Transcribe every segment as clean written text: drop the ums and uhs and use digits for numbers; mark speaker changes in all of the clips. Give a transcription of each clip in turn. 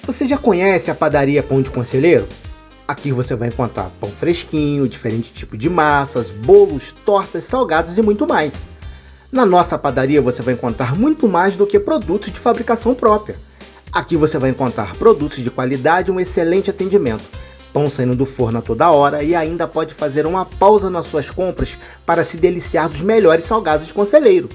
Speaker 1: Você já conhece a padaria Pão de Conselheiro? Aqui você vai encontrar pão fresquinho, diferentes tipos de massas, bolos, tortas, salgados e muito mais. Na nossa padaria você vai encontrar muito mais do que produtos de fabricação própria. Aqui você vai encontrar produtos de qualidade e um excelente atendimento. Pão saindo do forno a toda hora e ainda pode fazer uma pausa nas suas compras para se deliciar dos melhores salgados de Conselheiro.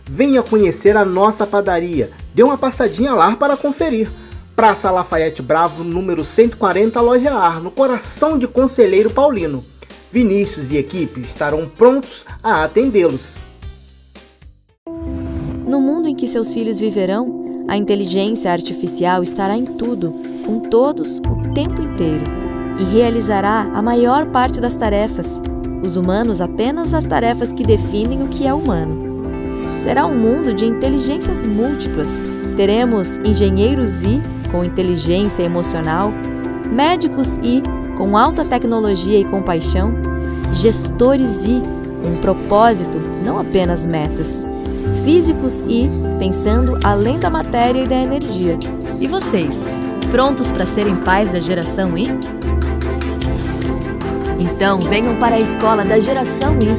Speaker 1: Venha conhecer a nossa padaria, dê uma passadinha lá para conferir. Praça Lafayette Bravo, número 140, Loja Ar, no coração de Conselheiro Paulino. Vinícius e equipe estarão prontos a atendê-los.
Speaker 2: No mundo em que seus filhos viverão, a inteligência artificial estará em tudo, com todos, o tempo inteiro, e realizará a maior parte das tarefas, os humanos apenas as tarefas que definem o que é humano. Será um mundo de inteligências múltiplas. Teremos engenheiros I, com inteligência emocional, médicos I, com alta tecnologia e compaixão, gestores I, com propósito, não apenas metas, físicos I, pensando além da matéria e da energia. E vocês, prontos para serem pais da geração I? Então venham para a escola da geração I.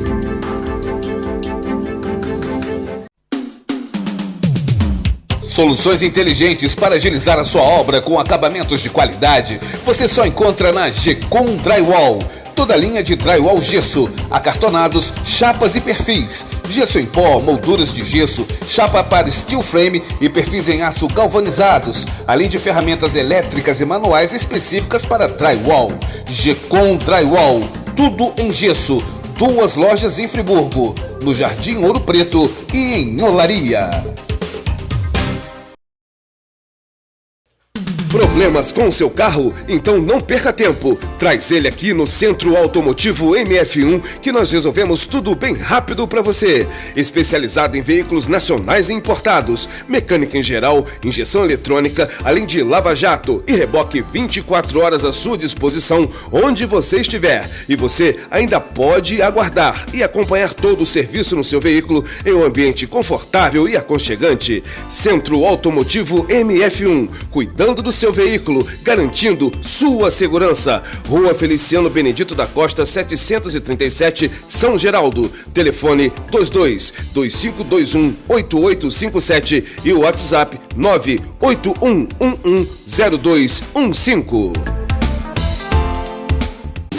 Speaker 3: Soluções inteligentes para agilizar a sua obra com acabamentos de qualidade, você só encontra na Gecom Drywall. Toda a linha de drywall gesso, acartonados, chapas e perfis. Gesso em pó, molduras de gesso, chapa para steel frame e perfis em aço galvanizados, além de ferramentas elétricas e manuais específicas para drywall. Gecom Drywall, tudo em gesso. 2 lojas em Friburgo, no Jardim Ouro Preto e em Olaria.
Speaker 4: Problemas com o seu carro? Então não perca tempo. Traz ele aqui no Centro Automotivo MF1 que nós resolvemos tudo bem rápido para você. Especializado em veículos nacionais e importados, mecânica em geral, injeção eletrônica, além de lava-jato e reboque 24 horas à sua disposição onde você estiver. E você ainda pode aguardar e acompanhar todo o serviço no seu veículo em um ambiente confortável e aconchegante. Centro Automotivo MF1, cuidando do seu veículo, garantindo sua segurança. Rua Feliciano Benedito da Costa, 737, São Geraldo. Telefone 22-2521-8857 e o WhatsApp 981110215.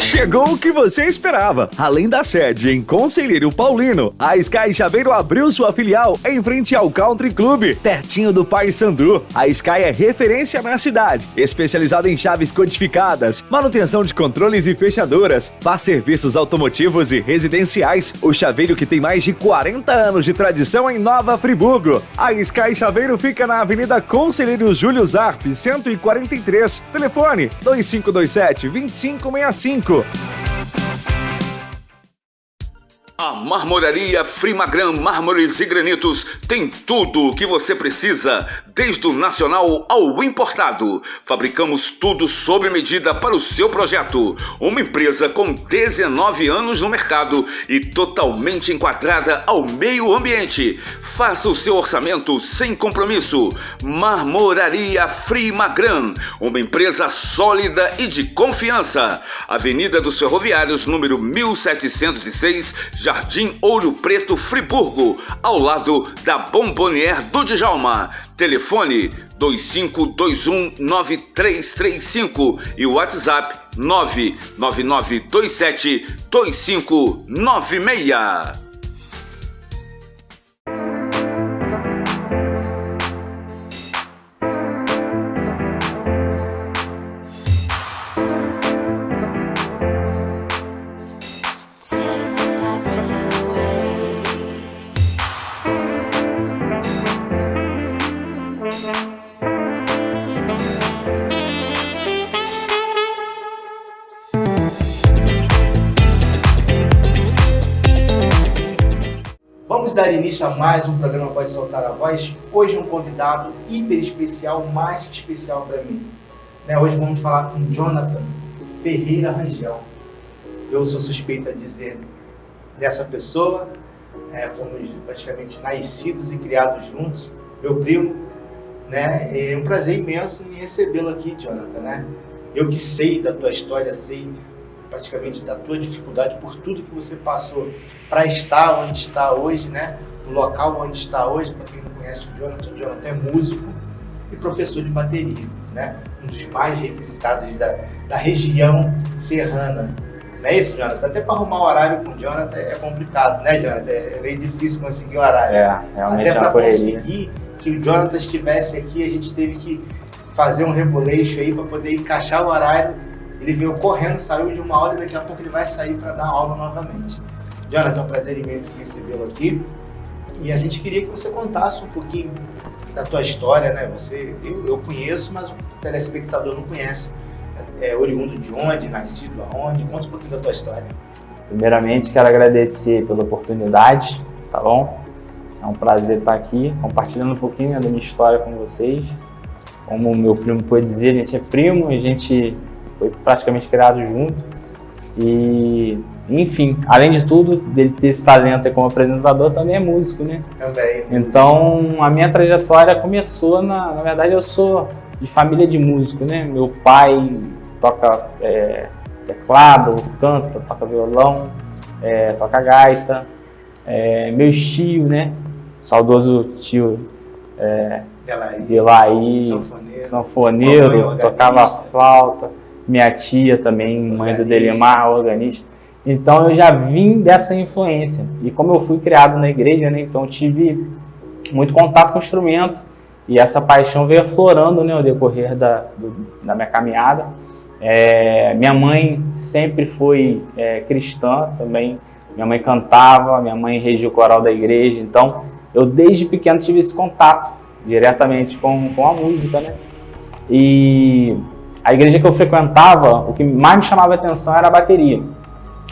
Speaker 5: Chegou o que você esperava. Além da sede em Conselheiro Paulino, a Sky Chaveiro abriu sua filial em frente ao Country Club, pertinho do Paysandu. A Sky é referência na cidade, especializada em chaves codificadas, manutenção de controles e fechaduras, faz serviços automotivos e residenciais. O chaveiro que tem mais de 40 anos de tradição em Nova Friburgo. A Sky Chaveiro fica na Avenida Conselheiro Júlio Zarp, 143. Telefone 2527-2565.
Speaker 3: A Marmoraria Frimagram Mármores e Granitos tem tudo o que você precisa, desde o nacional ao importado. Fabricamos tudo sob medida para o seu projeto. Uma empresa com 19 anos no mercado e totalmente enquadrada ao meio ambiente. Faça o seu orçamento sem compromisso. Marmoraria Frimagram, uma empresa sólida e de confiança. Avenida dos Ferroviários, número 1706, Jardim Ouro Preto, Friburgo, ao lado da Bombonière do Djalma. Telefone 2521-9335 e o WhatsApp 999272596.
Speaker 1: Vamos dar início a mais um programa Pode Soltar a Voz. Hoje um convidado hiper especial, mais que especial para mim. Hoje vamos falar com Jonathan Ferreira Rangel. Eu sou suspeito a dizer dessa pessoa. Fomos praticamente nascidos e criados juntos. Meu primo, né? É um prazer imenso em recebê-lo aqui, Jonathan, né? Eu que sei da tua história, sei praticamente da tua dificuldade por tudo que você passou para estar onde está hoje, né? O local onde está hoje, para quem não conhece o Jonathan é músico e professor de bateria, né? Um dos mais requisitados da região serrana. Não é isso, Jonathan? Até para arrumar horário com o Jonathan é complicado, né, Jonathan? É meio difícil conseguir o horário.
Speaker 6: Realmente
Speaker 1: até
Speaker 6: para
Speaker 1: conseguir que o Jonathan estivesse aqui, a gente teve que fazer um reboleixo aí para poder encaixar o horário. Ele veio correndo, saiu de uma aula e daqui a pouco ele vai sair para dar aula novamente. Jonathan, é um prazer imenso recebê-lo aqui. E a gente queria que você contasse um pouquinho da tua história, né? Eu conheço, mas o telespectador não conhece. É oriundo de onde, nascido aonde? Conta um pouquinho da tua história.
Speaker 6: Primeiramente, quero agradecer pela oportunidade, tá bom? É um prazer estar aqui, compartilhando um pouquinho da minha história com vocês. Como o meu primo pode dizer, a gente é primo, a gente foi praticamente criado junto. E, enfim, além de tudo, dele ter esse talento como apresentador, também é músico, né?
Speaker 1: Também.
Speaker 6: Então, a minha trajetória começou, na verdade, eu sou de família de músico, né? Meu pai toca teclado, canta, toca violão, toca gaita. Meus tios, né? Saudoso tio Delaí, sanfoneiro, tocava flauta. Minha tia também, mãe do Delimar, organista. Então eu já vim dessa influência. E como eu fui criado na igreja, né? Então eu tive muito contato com o instrumento. E essa paixão veio aflorando, né, ao decorrer da minha caminhada. Minha mãe sempre foi cristã também. Minha mãe cantava, minha mãe regia o coral da igreja. Então, eu desde pequeno tive esse contato diretamente com a música, né? E a igreja que eu frequentava, o que mais me chamava a atenção era a bateria.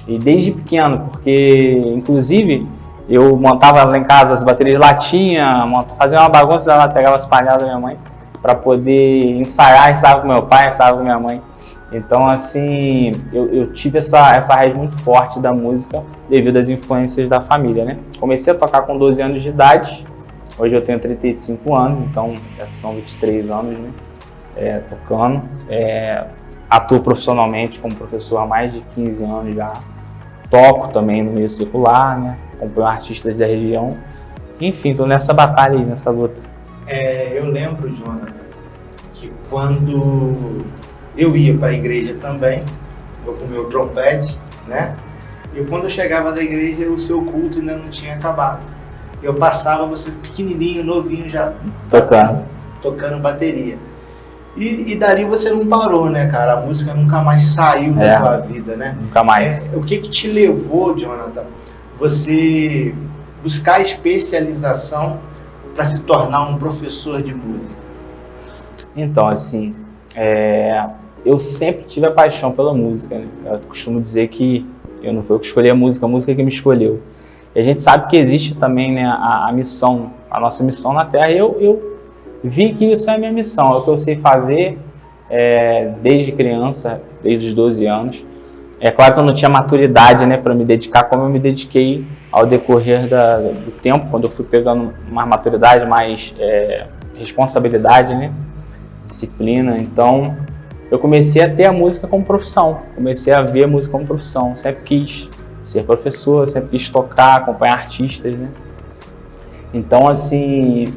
Speaker 6: E desde pequeno, porque, inclusive, eu montava lá em casa as baterias de latinha, fazia uma bagunça, ela pegava as palhadas da minha mãe para poder ensaiava com meu pai, ensaiava com minha mãe. Então, assim, eu tive essa raiz muito forte da música devido às influências da família, né? Comecei a tocar com 12 anos de idade, hoje eu tenho 35 anos, então já são 23 anos, né? Tocando. Atuo profissionalmente como professor há mais de 15 anos já. Toco também no meio secular, né? Acompanho artistas da região. Enfim, estou nessa batalha aí, nessa luta.
Speaker 1: Eu lembro, Jonathan, que quando eu ia para a igreja também, eu com o meu trompete, né? E quando eu chegava da igreja, o seu culto ainda não tinha acabado. Eu passava, você pequenininho, novinho já tocando bateria. E dali você não parou, né, cara? A música nunca mais saiu da tua vida, né?
Speaker 6: Nunca mais.
Speaker 1: O que te levou, Jonathan, você buscar especialização para se tornar um professor de música?
Speaker 6: Então, assim, eu sempre tive a paixão pela música, né? Eu costumo dizer que eu não fui eu que escolhi a música que me escolheu. E a gente sabe que existe também, né, a missão, a nossa missão na Terra. Eu vi que isso é a minha missão, é o que eu sei fazer desde criança, desde os 12 anos. É claro que eu não tinha maturidade, né, para me dedicar como eu me dediquei ao decorrer do tempo, quando eu fui pegando mais maturidade, mais responsabilidade, né, disciplina. Então, eu comecei a ter a música como profissão, comecei a ver a música como profissão. Sempre quis ser professor, sempre quis tocar, acompanhar artistas, né. Então, assim,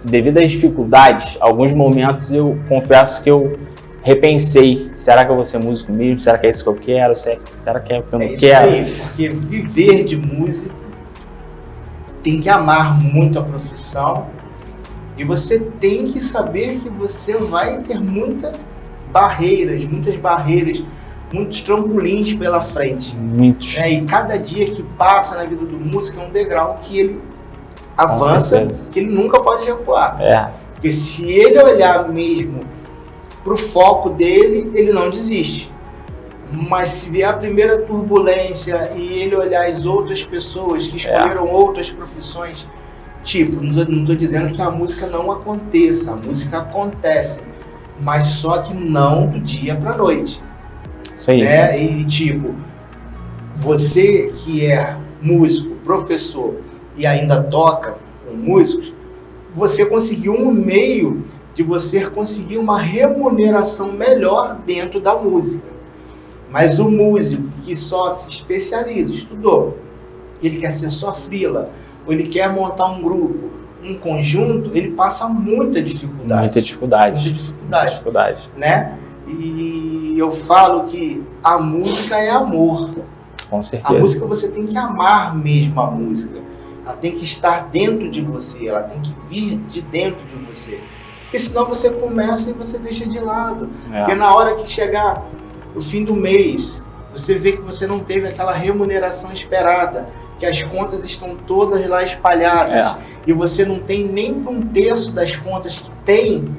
Speaker 6: devido às dificuldades, alguns momentos eu confesso que eu repensei, será que eu vou ser músico mesmo? Será que é isso que eu quero? Será que é o que eu não quero?
Speaker 1: Aí, porque viver de música tem que amar muito a profissão e você tem que saber que você vai ter muitas barreiras, muitos trampolins pela frente.
Speaker 6: Muitos.
Speaker 1: E cada dia que passa na vida do músico é um degrau que ele avança, que ele nunca pode recuar. Porque se ele olhar mesmo pro foco dele, ele não desiste. Mas se vier a primeira turbulência e ele olhar as outras pessoas que escolheram outras profissões, tipo, não estou dizendo que a música não aconteça, a música acontece, mas só que não do dia para a noite.
Speaker 6: Isso aí.
Speaker 1: Né? E tipo, você que é músico, professor e ainda toca com músicos, você conseguiu um meio de você conseguir uma remuneração melhor dentro da música. Mas o músico que só se especializa, estudou, ele quer ser só freela, ou ele quer montar um grupo, um conjunto, ele passa muita dificuldade.
Speaker 6: Muita dificuldade.
Speaker 1: Muita dificuldade. Né? E eu falo que a música é amor.
Speaker 6: Com certeza.
Speaker 1: A música você tem que amar mesmo a música. Ela tem que estar dentro de você, ela tem que vir de dentro de você. Porque senão você começa e você deixa de lado. Porque na hora que chegar o fim do mês, você vê que você não teve aquela remuneração esperada, que as contas estão todas lá espalhadas, e você não tem nem um terço das contas que tem,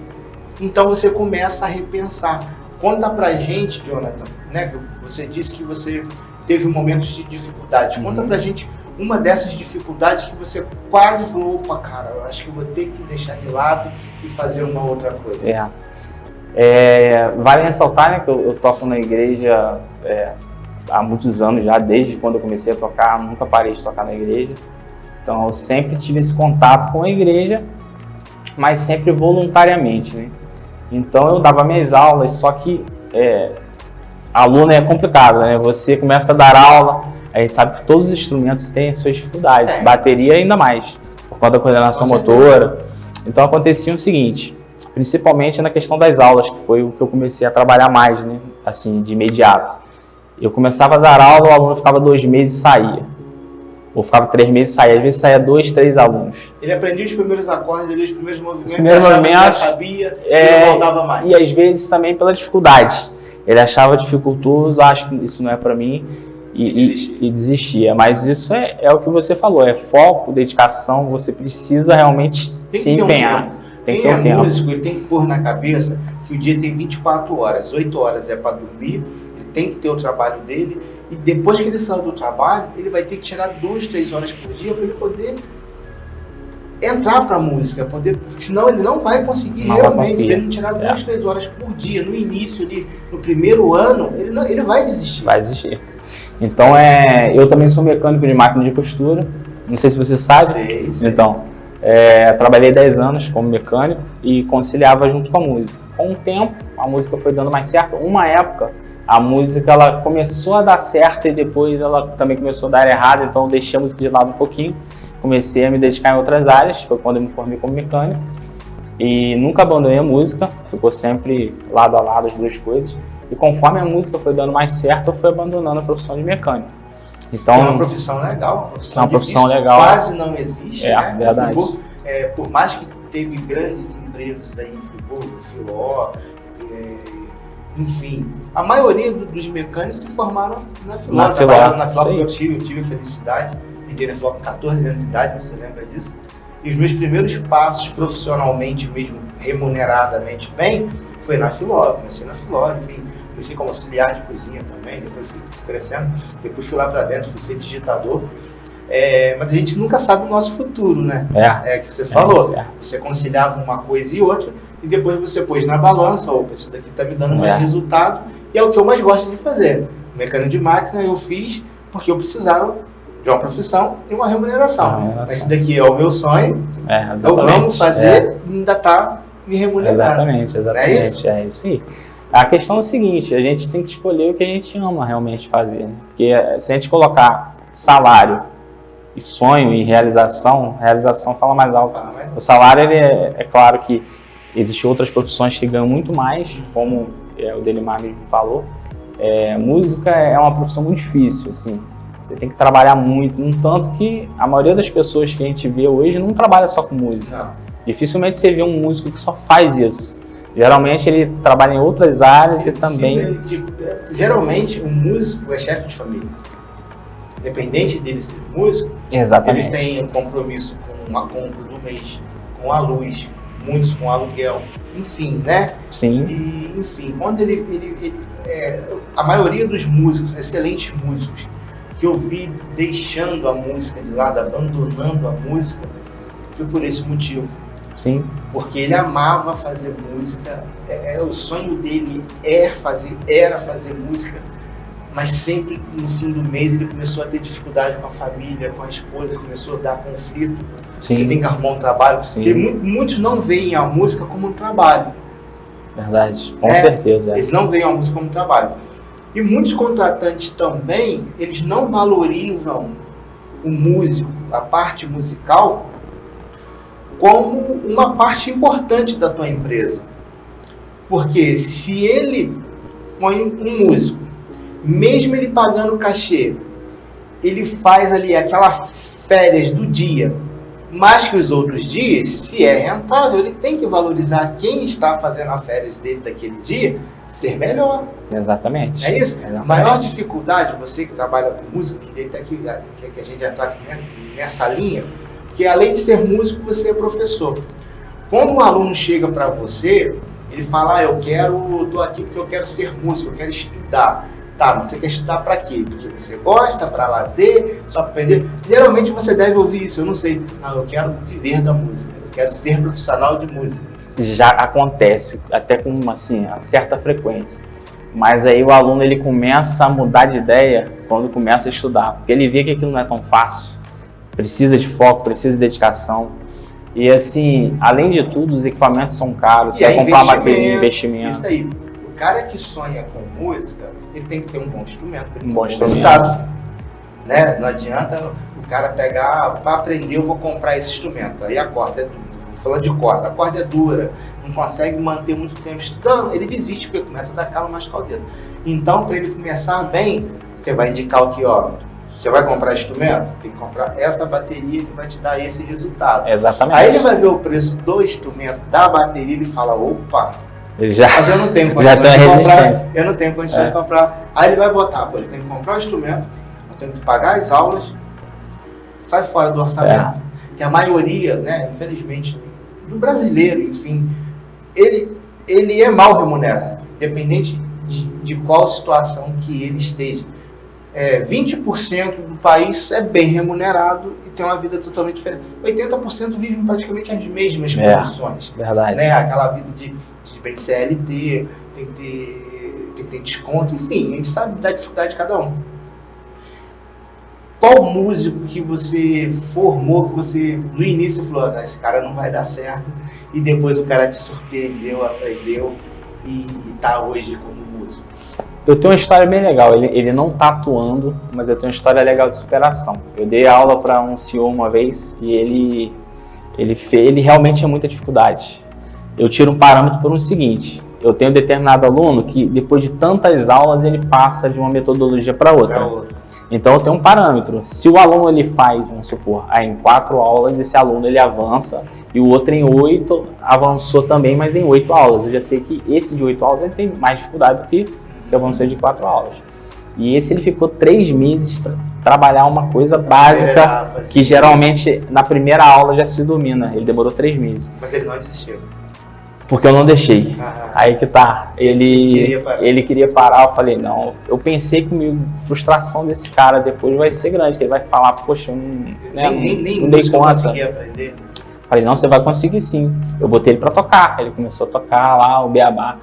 Speaker 1: então você começa a repensar. Conta pra gente, Jonathan, né, que você disse que você teve momentos de dificuldade. Conta pra gente uma dessas dificuldades que você quase falou, opa, cara, eu acho que eu vou ter que deixar de lado e fazer uma outra coisa.
Speaker 6: Vale ressaltar, né, que eu toco na igreja há muitos anos já, desde quando eu comecei a tocar, nunca parei de tocar na igreja. Então eu sempre tive esse contato com a igreja, mas sempre voluntariamente, né? Então eu dava minhas aulas, só que aluno é complicado, né? Você começa a dar aula, a gente sabe que todos os instrumentos têm suas dificuldades, bateria ainda mais, por conta da coordenação motora. Então acontecia o seguinte, principalmente na questão das aulas, que foi o que eu comecei a trabalhar mais, né? Assim, de imediato. Eu começava a dar aula, o aluno ficava 2 meses e saía. Ou ficava 3 meses e saía. Às vezes saía 2, 3 alunos.
Speaker 1: Ele aprendia os primeiros acordes, os primeiros movimentos,
Speaker 6: os primeiros movimentos,
Speaker 1: já sabia e não voltava mais.
Speaker 6: E às vezes também pela dificuldade. Ele achava dificultoso, acho que isso não é para mim, e desistia. Mas isso é o que você falou, é foco, dedicação, você precisa realmente se empenhar.
Speaker 1: Tem que ter um tempo. Músico, ele tem que pôr na cabeça que o dia tem 24 horas, 8 horas é para dormir, ele tem que ter o trabalho dele, e depois que ele sair do trabalho, ele vai ter que tirar 2, 3 horas por dia para ele poder entrar para a música, senão ele não vai conseguir realmente. Se ele não tirar 2, 3 horas por dia, no início, no primeiro ano, ele vai desistir.
Speaker 6: Vai desistir. Então, eu também sou mecânico de máquina de costura, não sei se você sabe.
Speaker 1: Sei.
Speaker 6: Então, trabalhei 10 anos como mecânico e conciliava junto com a música. Com o tempo, a música foi dando mais certo. Uma época, a música ela começou a dar certo e depois ela também começou a dar errado, então deixei a música de lado um pouquinho. Comecei a me dedicar em outras áreas, foi quando eu me formei como mecânico. E nunca abandonei a música, ficou sempre lado a lado as duas coisas. E conforme a música foi dando mais certo, eu fui abandonando a profissão de mecânico. Então,
Speaker 1: é uma profissão legal,
Speaker 6: uma profissão legal.
Speaker 1: Quase não existe, né?
Speaker 6: Verdade.
Speaker 1: Por mais que teve grandes empresas aí em Friburgo, Filó, enfim, a maioria dos mecânicos se formaram na Filó. Trabalharam na Filó que eu tive a felicidade, entrei na Filó com 14 anos de idade, você lembra disso? E os meus primeiros passos profissionalmente, mesmo remuneradamente bem, foi na Filó. Comecei na Filó, enfim, comecei como auxiliar de cozinha também, depois fui crescendo, depois fui lá para dentro, fui ser digitador. Mas a gente nunca sabe o nosso futuro, né? É que você falou, você conciliava uma coisa e outra, e depois você pôs na balança, opa, isso daqui tá me dando mais resultado, e é o que eu mais gosto de fazer. Mecânico de máquina eu fiz porque eu precisava de uma profissão e uma remuneração. Mas isso daqui é o meu sonho, eu amo fazer e ainda tá me remunerando.
Speaker 6: Exatamente, é isso aí. A questão é o seguinte, a gente tem que escolher o que a gente ama realmente fazer, né? Porque se a gente colocar salário e sonho e realização fala mais alto. O salário, é claro que existem outras profissões que ganham muito mais, como o Delimar mesmo falou. Música é uma profissão muito difícil, assim. Você tem que trabalhar muito, no tanto que a maioria das pessoas que a gente vê hoje não trabalha só com música. Não. Dificilmente você vê um músico que só faz isso. Geralmente ele trabalha em outras áreas e também...
Speaker 1: Geralmente um músico é chefe de família. Independente dele ser músico,
Speaker 6: exatamente,
Speaker 1: ele tem um compromisso com a compra do mês, com a luz, muitos com aluguel, enfim, né?
Speaker 6: Sim.
Speaker 1: E, enfim, quando a maioria dos músicos, excelentes músicos, que eu vi deixando a música de lado, abandonando a música, foi por esse motivo.
Speaker 6: Sim.
Speaker 1: Porque ele amava fazer música, o sonho dele era fazer música, mas sempre no fim do mês ele começou a ter dificuldade com a família, com a esposa, começou a dar conflito.
Speaker 6: Sim.
Speaker 1: Você tem que arrumar um trabalho,
Speaker 6: Sim.
Speaker 1: porque muitos não veem a música como um trabalho.
Speaker 6: Verdade, com certeza.
Speaker 1: Eles não veem a música como um trabalho. E muitos contratantes também, eles não valorizam o músico, a parte musical, como uma parte importante da tua empresa. Porque se ele põe um músico, mesmo ele pagando cachê, ele faz ali aquela férias do dia, mais que os outros dias, se é rentável, ele tem que valorizar quem está fazendo as férias dele daquele dia, ser melhor.
Speaker 6: Exatamente.
Speaker 1: É isso?
Speaker 6: Exatamente.
Speaker 1: A maior dificuldade, você que trabalha com música, queria até que a gente entrasse nessa linha, que além de ser músico, você é professor. Quando um aluno chega para você, ele fala, eu estou aqui porque eu quero ser músico, eu quero estudar. Tá, mas você quer estudar para quê? Porque você gosta, para lazer, só para aprender? Geralmente você deve ouvir isso, eu não sei. Eu quero viver da música, eu quero ser profissional de música.
Speaker 6: Já acontece, até com assim, a certa frequência. Mas aí o aluno ele começa a mudar de ideia quando começa a estudar. Porque ele vê que aquilo não é tão fácil. Precisa de foco, precisa de dedicação. E assim, além de tudo, os equipamentos são caros. Você vai comprar uma bateria, investimento.
Speaker 1: Isso aí. O cara que sonha com música, ele tem que ter um bom instrumento.
Speaker 6: Um bom instrumento.
Speaker 1: Né? Não adianta o cara pegar, para aprender eu vou comprar esse instrumento. Aí a corda é dura. Falando de corda, a corda é dura, não consegue manter muito tempo estudando, ele desiste porque começa a dar calo machucar o dedo. Então, para ele começar bem, você vai indicar o que, você vai comprar instrumento? Tem que comprar essa bateria que vai te dar esse resultado.
Speaker 6: Exatamente.
Speaker 1: Aí ele vai ver o preço do instrumento, da bateria, e fala, opa, mas eu não tenho
Speaker 6: já
Speaker 1: condições de comprar, eu não tenho condições de comprar. Aí ele vai botar, ele tem que comprar o instrumento, eu tenho que pagar as aulas, sai fora do orçamento. Que a maioria, né, infelizmente, do brasileiro, enfim, ele é mal remunerado, independente de qual situação que ele esteja. 20% do país é bem remunerado e tem uma vida totalmente diferente. 80% vivem praticamente as mesmas condições.
Speaker 6: Verdade.
Speaker 1: Né? Aquela vida de bem de CLT, tem que ter desconto, enfim, a gente sabe da dificuldade de cada um. Qual músico que você formou, que você no início falou, esse cara não vai dar certo, e depois o cara te surpreendeu, aprendeu e está hoje como músico?
Speaker 6: Eu tenho uma história bem legal, ele não está atuando, mas eu tenho uma história legal de superação. Eu dei aula para um senhor uma vez e ele realmente tinha muita dificuldade. Eu tiro um parâmetro por um seguinte, eu tenho um determinado aluno que depois de tantas aulas ele passa de uma metodologia para outra. Então eu tenho um parâmetro, se o aluno ele faz, vamos supor, em 4 aulas, esse aluno ele avança e o outro em 8 avançou também, mas em 8 aulas. Eu já sei que esse de 8 aulas ele tem mais dificuldade do que avançou de 4 aulas. E esse ele ficou 3 meses para trabalhar uma coisa básica que geralmente na primeira aula já se domina. Ele demorou 3 meses.
Speaker 1: Mas ele não desistiu.
Speaker 6: Porque eu não deixei. Aí que tá. Ele queria parar, eu falei, não. Eu pensei que a frustração desse cara depois vai ser grande, que ele vai falar, poxa, eu não dei conta.
Speaker 1: Aprender.
Speaker 6: Falei, não, você vai conseguir sim. Eu botei ele pra tocar. Ele começou a tocar lá, o beabá.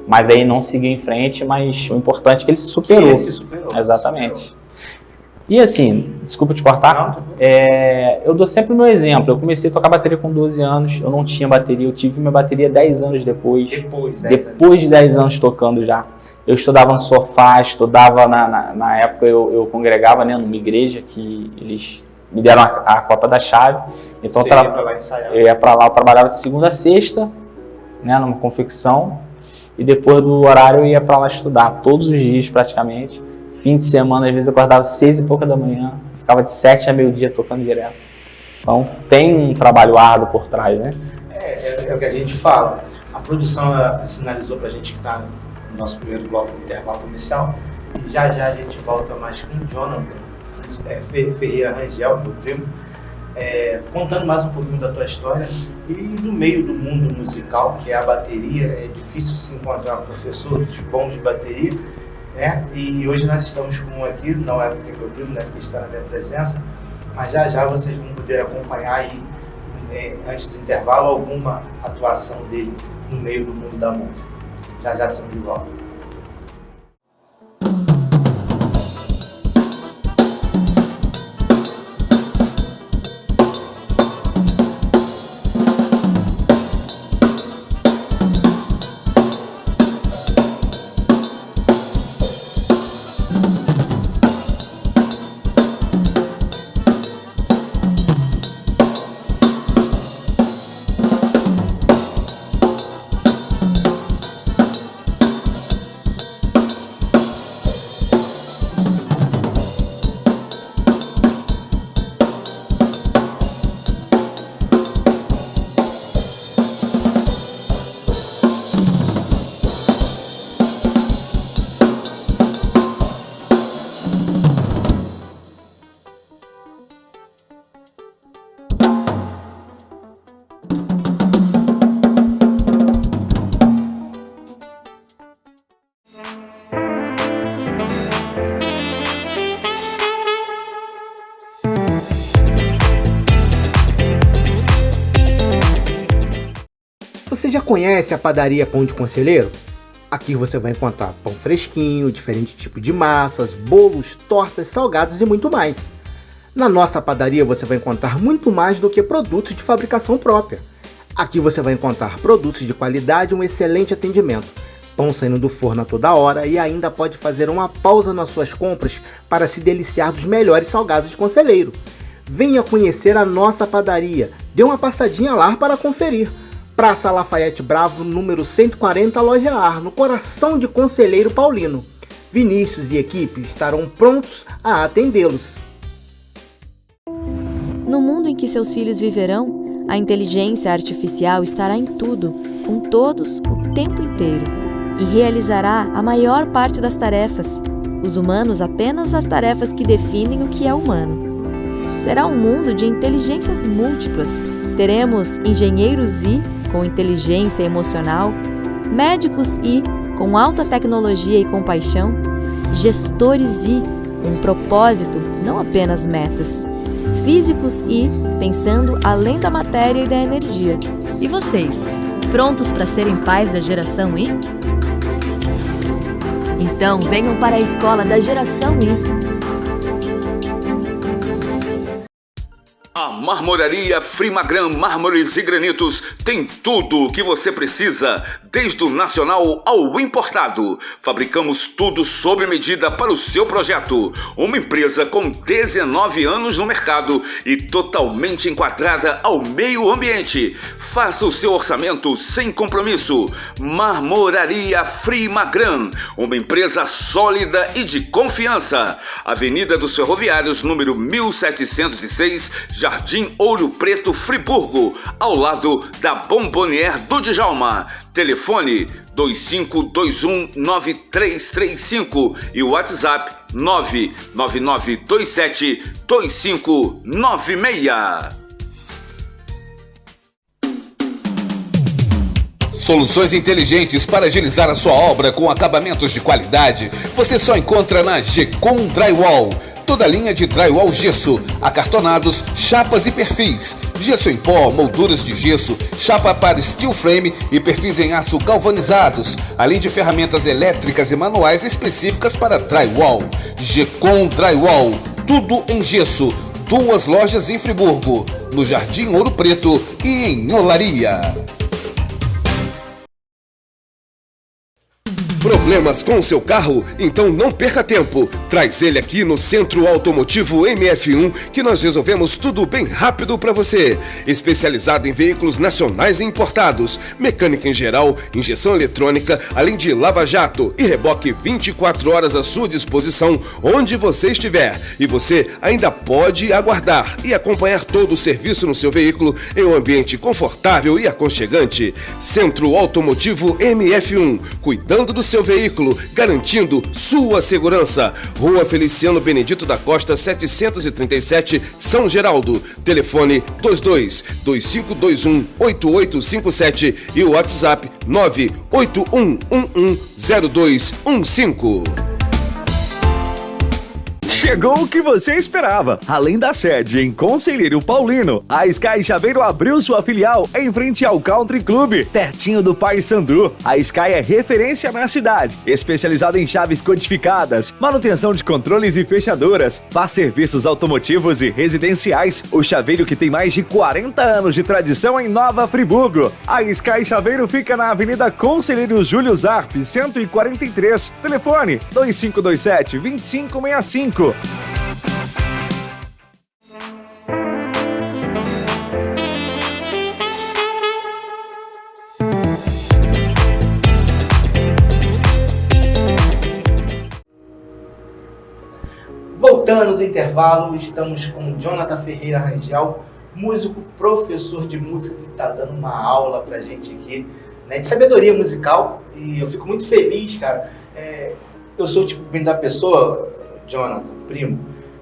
Speaker 6: Mas aí não seguiu em frente, mas o importante é que ele se superou.
Speaker 1: Ele se superou.
Speaker 6: Exatamente.
Speaker 1: Superou.
Speaker 6: E assim, desculpa te cortar, eu dou sempre o meu exemplo. Eu comecei a tocar bateria com 12 anos, eu não tinha bateria, eu tive minha bateria 10 anos depois. Depois de 10 anos tocando já. Eu estudava no sofá, estudava na época eu congregava, né, numa igreja que eles me deram a Copa da Chave. Então eu ia pra lá, eu trabalhava de segunda a sexta, né, numa confecção. E depois do horário eu ia pra lá estudar, todos os dias praticamente. Fim de semana, às vezes eu acordava 6 e pouca da manhã, ficava de 7 a meio-dia tocando direto. Então tem um trabalho árduo por trás, né?
Speaker 1: É o que a gente fala. A produção sinalizou pra gente que está no nosso primeiro bloco de intervalo comercial. E já a gente volta mais com o Jonathan Ferreira Rangel, meu primo, contando mais um pouquinho da tua história e do meio do mundo musical, que é a bateria. É difícil se encontrar professores bons de bateria, né? E hoje nós estamos com um aqui, não é porque meu primo, né, que está na minha presença, mas já vocês vão poder acompanhar aí, antes do intervalo, alguma atuação dele no meio do mundo da música. Já estamos de volta. conhece a padaria Pão de Conselheiro? Aqui você vai encontrar pão fresquinho, diferente tipo de massas, bolos, tortas, salgados e muito mais. Na nossa padaria você vai encontrar muito mais do que produtos de fabricação própria. Aqui você vai encontrar produtos de qualidade e um excelente atendimento. Pão saindo do forno a toda hora e ainda pode fazer uma pausa nas suas compras para se deliciar dos melhores salgados de Conselheiro. Venha conhecer a nossa padaria. Dê uma passadinha lá para conferir. Praça Lafayette Bravo, número 140, Loja Ar, no coração de Conselheiro Paulino. Vinícius e equipe estarão prontos a atendê-los.
Speaker 2: No mundo em que seus filhos viverão, a inteligência artificial estará em tudo, com todos, o tempo inteiro, e realizará a maior parte das tarefas, os humanos apenas as tarefas que definem o que é humano. Será um mundo de inteligências múltiplas. Teremos engenheiros I, com inteligência emocional, médicos I, com alta tecnologia e compaixão, gestores I, com propósito, não apenas metas, físicos I, pensando além da matéria e da energia. E vocês, prontos para serem pais da geração I? Então venham para a escola da geração I.
Speaker 3: A Marmoraria Frimagran Mármores e Granitos tem tudo o que você precisa, desde o nacional ao importado. Fabricamos tudo sob medida para o seu projeto. Uma empresa com 19 anos no mercado e totalmente enquadrada ao meio ambiente. Faça o seu orçamento sem compromisso. Marmoraria Frimagran, uma empresa sólida e de confiança. Avenida dos Ferroviários, número 1706, Jardim Ouro Preto, Friburgo, ao lado da Bombonière do Djalma. Telefone 25219335 e o WhatsApp 999272596.
Speaker 4: Soluções inteligentes para agilizar a sua obra com acabamentos de qualidade, você só encontra na Gecom Drywall. Toda linha de drywall gesso, acartonados, chapas e perfis. Gesso em pó, molduras de gesso, chapa para steel frame e perfis em aço galvanizados, além de ferramentas elétricas e manuais específicas para drywall. Gecom Drywall, tudo em gesso. 2 lojas em Friburgo, no Jardim Ouro Preto e em Olaria. Problemas com o seu carro? Então não perca tempo. Traz ele aqui no Centro Automotivo MF1 que nós resolvemos tudo bem rápido para você. Especializado em veículos nacionais e importados, mecânica em geral, injeção eletrônica, além de lava-jato e reboque 24 horas à sua disposição onde você estiver. E você ainda pode aguardar e acompanhar todo o serviço no seu veículo em um ambiente confortável e aconchegante. Centro Automotivo MF1, cuidando do seu veículo, garantindo sua segurança. Rua Feliciano Benedito da Costa 737, São Geraldo. Telefone 22-2521-8857 e o WhatsApp 981110215.
Speaker 5: Chegou o que você esperava. Além da sede em Conselheiro Paulino, a Sky Chaveiro abriu sua filial em frente ao Country Club, pertinho do Paysandu. A Sky é referência na cidade, especializada em chaves codificadas, manutenção de controles e fechaduras, faz serviços automotivos e residenciais. O chaveiro que tem mais de 40 anos de tradição em Nova Friburgo. A Sky Chaveiro fica na Avenida Conselheiro Júlio Zarp, 143. Telefone 2527-2565.
Speaker 1: Voltando do intervalo, estamos com Jonathan Ferreira Rangel, músico, professor de música, que está dando uma aula pra gente aqui, né, de sabedoria musical, e eu fico muito feliz, cara. Eu sou o tipo da pessoa, Jonathan, primo,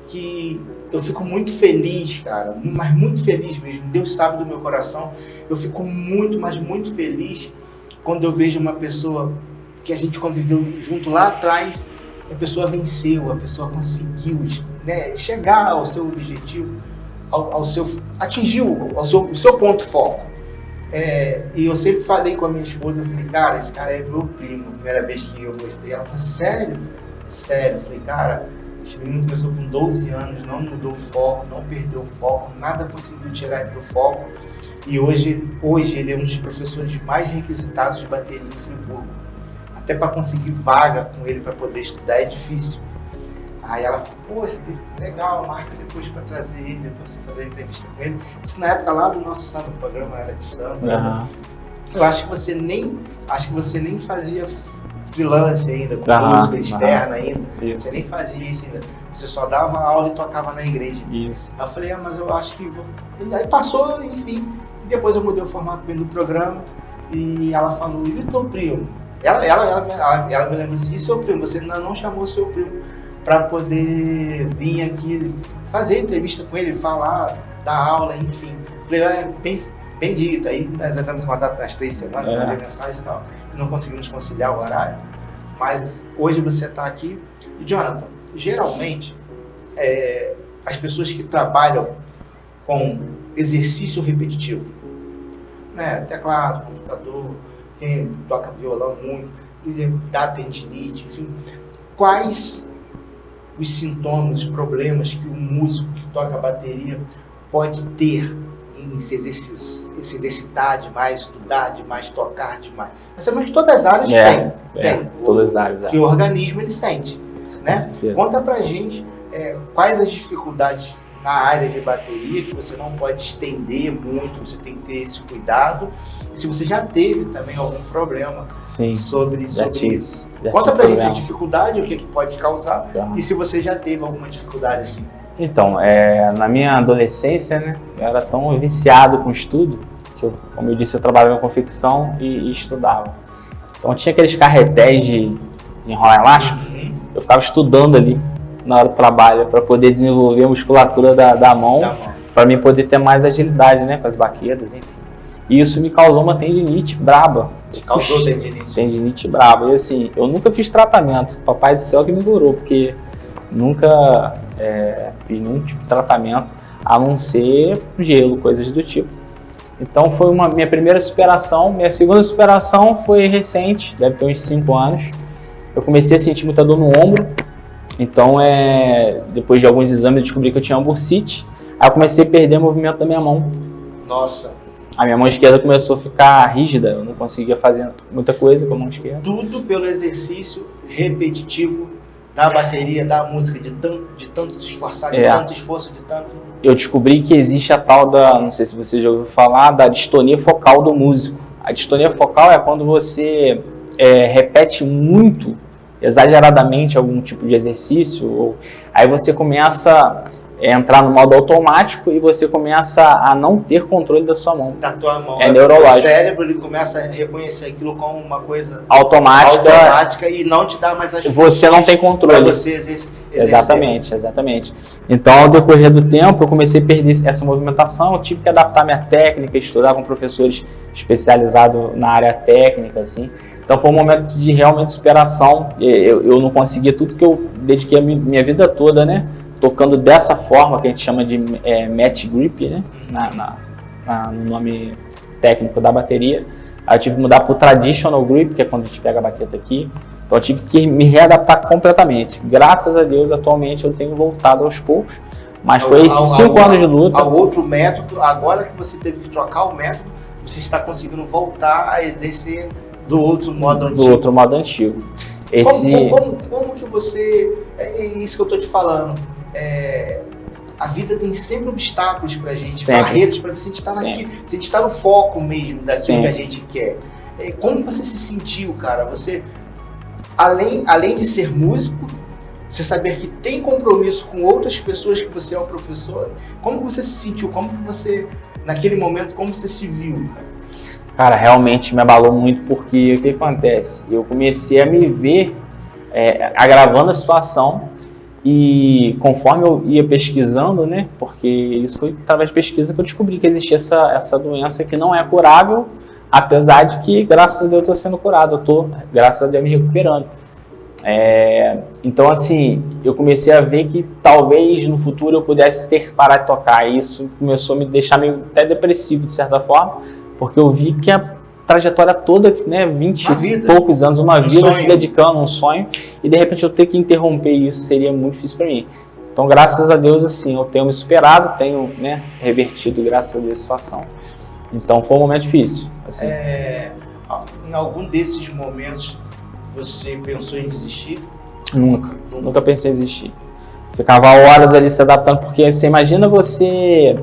Speaker 1: que eu fico muito feliz, cara, mas muito feliz mesmo, Deus sabe do meu coração, eu fico muito, mas muito feliz quando eu vejo uma pessoa que a gente conviveu junto lá atrás, a pessoa venceu, a pessoa conseguiu, né, chegar ao seu objetivo, atingiu o seu ponto foco. E eu sempre falei com a minha esposa, eu falei, cara, esse cara é meu primo. A primeira vez que eu gostei, ela falou, sério? Sério. Eu falei, cara, esse menino começou com 12 anos, não mudou o foco, não perdeu o foco, nada conseguiu tirar ele do foco. E hoje ele é um dos professores mais requisitados de bateria em Friburgo. Até para conseguir vaga com ele para poder estudar é difícil. Aí ela falou, poxa, legal, marca depois para trazer ele, depois você fazer uma entrevista com ele. Isso na época lá do nosso samba, o programa era de samba. Né? Eu acho que você nem fazia freelance ainda, com música externa ainda. Isso. Você nem fazia isso ainda. Você só dava aula e tocava na igreja. Isso. Aí eu falei, mas eu acho que... Aí passou, enfim. E depois eu mudei o formato do programa e ela falou, e o teu primo? Ela me lembrou assim, e seu primo? Você ainda não chamou seu primo para poder vir aqui fazer entrevista com ele, falar, dar aula, enfim. Falei, bem dito. Aí nós entramos em contato nas 3 semanas, mandei mensagem e tal. Não conseguimos conciliar o horário. Mas hoje você está aqui. E Jonathan, geralmente, as pessoas que trabalham com exercício repetitivo, né? Teclado, computador, quem toca violão muito, dá tendinite, enfim. Quais os sintomas, os problemas que o músico que toca bateria pode ter em se exercitar demais, estudar demais, tocar demais? Nós sabemos que todas as áreas têm.
Speaker 6: Todas as áreas.
Speaker 1: Que o organismo ele sente. Né? Conta pra gente quais as dificuldades na área de bateria que você não pode estender muito, você tem que ter esse cuidado. E se você já teve também algum problema sobre isso. Conta pra gente a dificuldade, o que pode causar, e se você já teve alguma dificuldade assim.
Speaker 6: Então, na minha adolescência, né, eu era tão viciado com estudo, que como eu disse, eu trabalhava em confecção e estudava. Então tinha aqueles carretéis de enrolar elástico, eu ficava estudando ali na hora do trabalho para poder desenvolver a musculatura da mão, para mim poder ter mais agilidade, né, com as baquetas, enfim. E isso me causou uma tendinite braba.
Speaker 1: Causou tendinite?
Speaker 6: Tendinite braba. E assim, eu nunca fiz tratamento. Papai do céu que me curou, porque nunca fiz nenhum tipo de tratamento, a não ser gelo, coisas do tipo. Então foi minha primeira superação. Minha segunda superação foi recente, deve ter uns 5 anos. Eu comecei a sentir muita dor no ombro. Então, depois de alguns exames, eu descobri que eu tinha uma bursite. Aí eu comecei a perder o movimento da minha mão.
Speaker 1: Nossa!
Speaker 6: A minha mão esquerda começou a ficar rígida, eu não conseguia fazer muita coisa com a mão esquerda.
Speaker 1: Tudo pelo exercício repetitivo da bateria, da música, de tanto se esforçar, de tanto esforço, de tanto...
Speaker 6: Eu descobri que existe a tal da, não sei se você já ouviu falar, da distonia focal do músico. A distonia focal é quando você repete muito, exageradamente, algum tipo de exercício, aí você começa entrar no modo automático e você começa a não ter controle da sua mão.
Speaker 1: Da tua mão.
Speaker 6: Neurológico.
Speaker 1: O cérebro ele começa a reconhecer aquilo como uma coisa
Speaker 6: automática
Speaker 1: e não te dá mais as
Speaker 6: você não tem controle.
Speaker 1: Para você exercer.
Speaker 6: Exatamente. Então, ao decorrer do tempo, eu comecei a perder essa movimentação, eu tive que adaptar minha técnica, estudar com professores especializados na área técnica, assim. Então foi um momento de realmente superação. Eu não conseguia tudo que eu dediquei a minha vida toda, né? Tocando dessa forma que a gente chama de match grip, né? No nome técnico da bateria. Aí eu tive que mudar para o traditional grip, que é quando a gente pega a baqueta aqui. Então eu tive que me readaptar completamente. Graças a Deus, atualmente eu tenho voltado aos poucos. Mas foi 5 anos de luta.
Speaker 1: Ao outro método, agora que você teve que trocar o método, você está conseguindo voltar a exercer do outro modo antigo.
Speaker 6: Do outro modo antigo.
Speaker 1: Como que você... É isso que eu estou te falando. A vida tem sempre obstáculos pra gente, barreiras pra você estar aqui, se a gente está no foco mesmo daquilo que a gente quer. Como você se sentiu, cara? Você, além de ser músico, você saber que tem compromisso com outras pessoas, que você é um professor, como você se sentiu? Como que você, naquele momento, como você se viu?
Speaker 6: Cara, realmente me abalou muito, porque o que acontece? Eu comecei a me ver agravando a situação. E conforme eu ia pesquisando, né, porque isso foi através de pesquisa que eu descobri que existia essa doença que não é curável, apesar de que, graças a Deus, eu estou sendo curado, eu estou, graças a Deus, me recuperando. Então, assim, eu comecei a ver que talvez no futuro eu pudesse ter que parar de tocar, e isso começou a me deixar meio até depressivo, de certa forma, porque eu vi que a trajetória toda, né, 20 e poucos anos, uma vida se dedicando a um sonho, e de repente eu ter que interromper isso seria muito difícil para mim. Então, graças a Deus, assim, eu tenho me superado, tenho, né, revertido, graças a Deus, a situação. Então, foi um momento difícil. Assim.
Speaker 1: Em algum desses momentos, você pensou em desistir?
Speaker 6: Nunca pensei em desistir. Ficava horas ali se adaptando, porque você imagina você...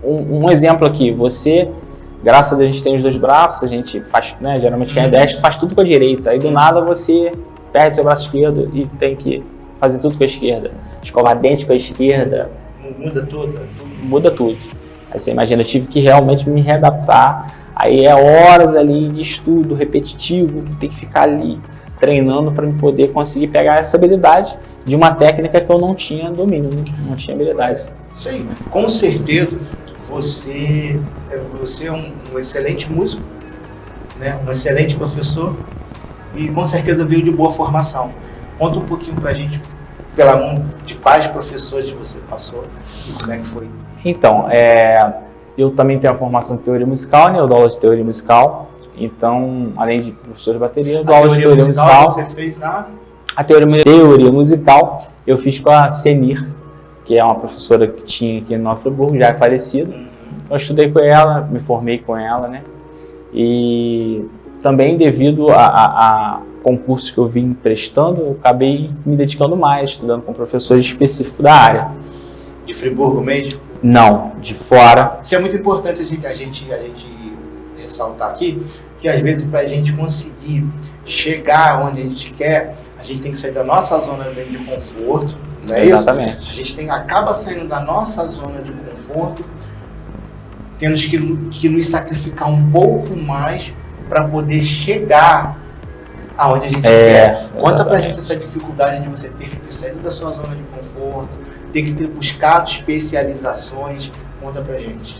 Speaker 6: Um exemplo aqui, você... Graças a Deus a gente tem os dois braços, a gente faz, né, geralmente quem é destro faz tudo com a direita. Aí do nada você perde seu braço esquerdo e tem que fazer tudo com a esquerda. Escovar dente com a esquerda.
Speaker 1: Muda tudo?
Speaker 6: Muda tudo. Aí você imagina, eu tive que realmente me readaptar. Aí é horas ali de estudo repetitivo, tem que ficar ali treinando para poder conseguir pegar essa habilidade de uma técnica que eu não tinha domínio, né? Não tinha habilidade.
Speaker 1: Isso aí, com certeza. Você é um excelente músico, né? Um excelente professor e com certeza veio de boa formação. Conta um pouquinho pra gente, pela mão de quais professores você passou e como é que foi.
Speaker 6: Então, eu também tenho a formação de teoria musical, né? Eu dou aula de teoria musical, então, além de professor de bateria, eu dou aula de teoria musical.
Speaker 1: Você fez
Speaker 6: a teoria musical eu fiz com a Senir, que é uma professora que tinha aqui no Nova Friburgo, já é falecida. Eu estudei com ela, me formei com ela, né? E também devido a concursos que eu vim prestando, eu acabei me dedicando mais, estudando com professores específicos da área.
Speaker 1: De Friburgo mesmo?
Speaker 6: Não, de fora.
Speaker 1: Isso é muito importante a gente ressaltar aqui, que às vezes para a gente conseguir chegar onde a gente quer, a gente tem que sair da nossa zona de conforto, não é
Speaker 6: Exatamente.
Speaker 1: isso? A gente acaba saindo da nossa zona de conforto, temos que nos sacrificar um pouco mais para poder chegar aonde a gente quer. Conta pra gente essa dificuldade de você ter que ter saído da sua zona de conforto, ter que ter buscado especializações. Conta pra gente.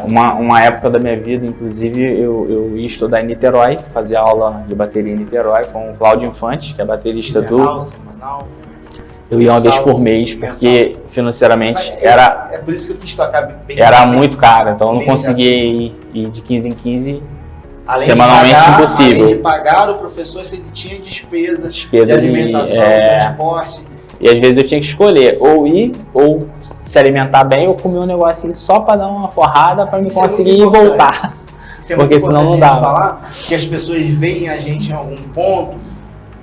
Speaker 6: Uma época da minha vida, inclusive, eu ia estudar em Niterói, fazer aula de bateria em Niterói com o Cláudio Infante, que é baterista
Speaker 1: semanal.
Speaker 6: Eu ia uma vez por mês, porque financeiramente era...
Speaker 1: É por isso que eu quis tocar bem.
Speaker 6: Era muito caro, então eu não conseguia ir de 15 em 15,
Speaker 1: além
Speaker 6: semanalmente impossível.
Speaker 1: Além de pagar o professor, você tinha despesa de alimentação, de transporte.
Speaker 6: E às vezes eu tinha que escolher, ou ir, ou se alimentar bem, ou comer um negocinho só para dar uma forrada para me conseguir voltar. Porque senão não dava.
Speaker 1: Falar que as pessoas veem a gente em algum ponto,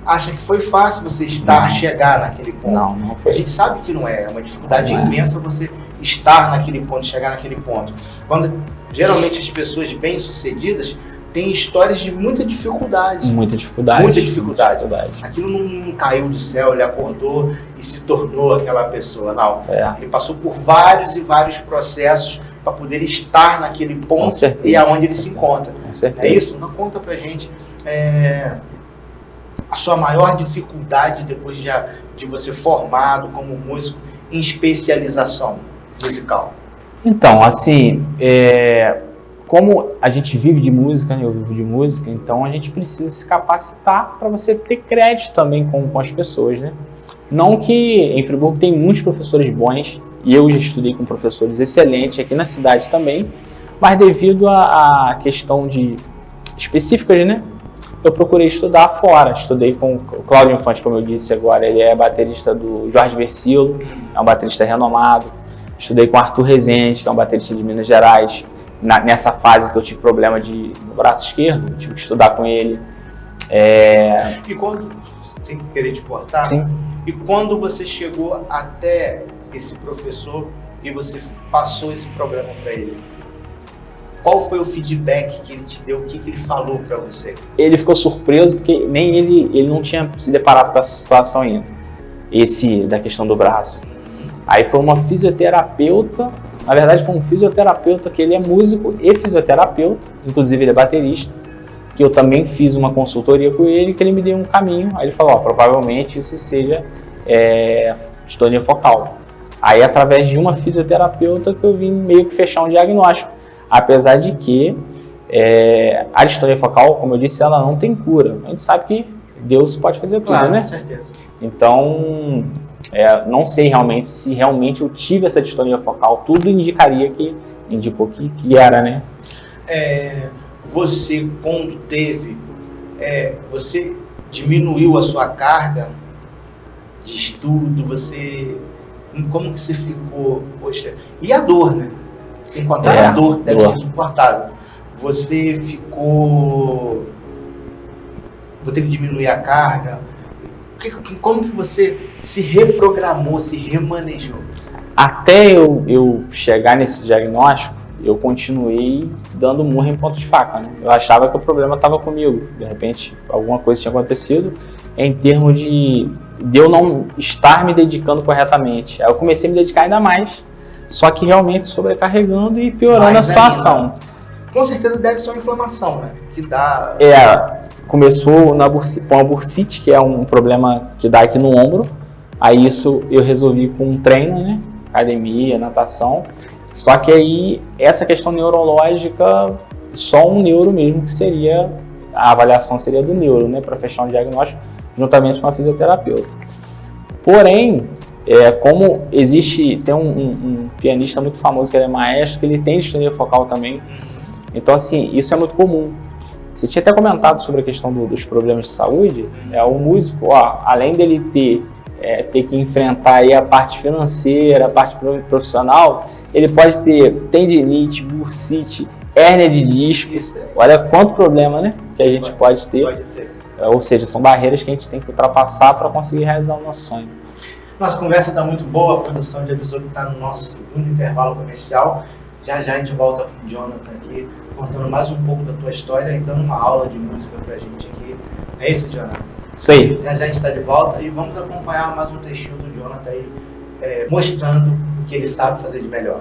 Speaker 1: acha que foi fácil você chegar naquele ponto.
Speaker 6: Não foi.
Speaker 1: A gente sabe que não é uma dificuldade imensa você estar naquele ponto, chegar naquele ponto. Quando geralmente as pessoas bem-sucedidas têm histórias de muita dificuldade.
Speaker 6: Muita dificuldade.
Speaker 1: Aquilo não caiu do céu, ele acordou e se tornou aquela pessoa, não. Ele passou por vários e vários processos para poder estar naquele ponto e aonde ele se encontra. É isso? Não, conta pra gente a sua maior dificuldade depois de você formado como músico em especialização musical.
Speaker 6: Então, assim, como a gente vive de música, né? Eu vivo de música, então a gente precisa se capacitar para você ter crédito também com as pessoas, né? Não que em Friburgo tem muitos professores bons, e eu já estudei com professores excelentes aqui na cidade também, mas devido à questão de específicas, né? Eu procurei estudar fora. Estudei com o Cláudio Infante, como eu disse agora, ele é baterista do Jorge Versilo, é um baterista renomado. Estudei com Arthur Rezende, que é um baterista de Minas Gerais. Nessa fase que eu tive problema no braço esquerdo, eu tive que estudar com ele.
Speaker 1: E quando, sem querer te cortar,
Speaker 6: sim.
Speaker 1: E quando você chegou até esse professor e você passou esse problema para ele, qual foi o feedback que ele te deu, o que ele falou para você? Ele
Speaker 6: ficou surpreso porque nem ele não tinha se deparado com essa situação ainda, da questão do braço. Aí foi uma fisioterapeuta, na verdade foi um fisioterapeuta que ele é músico e fisioterapeuta, inclusive ele é baterista, que eu também fiz uma consultoria com ele, que ele me deu um caminho. Aí ele falou, provavelmente isso seja distonia focal. Aí através de uma fisioterapeuta que eu vim meio que fechar um diagnóstico, apesar de que a distonia focal, como eu disse, ela não tem cura. A gente sabe que Deus pode fazer tudo,
Speaker 1: claro,
Speaker 6: né?
Speaker 1: Com certeza.
Speaker 6: Então, não sei realmente se realmente eu tive essa distonia focal, tudo indicou que era, né?
Speaker 1: Você, quando teve, você diminuiu a sua carga de estudo, como que você ficou? Poxa, e a dor, né? Sem contar a dor, deve ser insuportável. Você ficou... Vou ter que diminuir a carga. Como que você se reprogramou, se remanejou?
Speaker 6: Até eu chegar nesse diagnóstico, eu continuei dando murro em ponto de faca, né? Eu achava que o problema estava comigo. De repente, alguma coisa tinha acontecido em termos de eu não estar me dedicando corretamente. Aí eu comecei a me dedicar ainda mais, só que realmente sobrecarregando e piorando a situação.
Speaker 1: Ainda. Com certeza deve ser uma inflamação, né? Que dá...
Speaker 6: Começou com a bursite, que é um problema que dá aqui no ombro. Aí isso eu resolvi com um treino, né? Academia, natação. Só que aí essa questão neurológica, só um neuro mesmo que seria, a avaliação seria do neuro, né? Para fechar um diagnóstico juntamente com a fisioterapeuta. Porém, como tem um pianista muito famoso que ele é maestro, que ele tem distonia focal também. Então assim, isso é muito comum. Você tinha até comentado sobre a questão dos problemas de saúde. O músico, além dele ter que enfrentar aí a parte financeira, a parte profissional, ele pode ter tendinite, bursite, hérnia de disco. Olha quanto problema, né, que a gente pode ter. Ou seja, são barreiras que a gente tem que ultrapassar para conseguir realizar o nosso sonho.
Speaker 1: Nossa conversa está muito boa, a produção já avisou que está no nosso segundo intervalo comercial. Já a gente volta com o Jonathan aqui, contando mais um pouco da tua história e dando uma aula de música pra gente aqui. É isso, Jonathan?
Speaker 6: Isso aí.
Speaker 1: Já a gente está de volta e vamos acompanhar mais um trechinho do Jonathan aí, mostrando o que ele sabe fazer de melhor.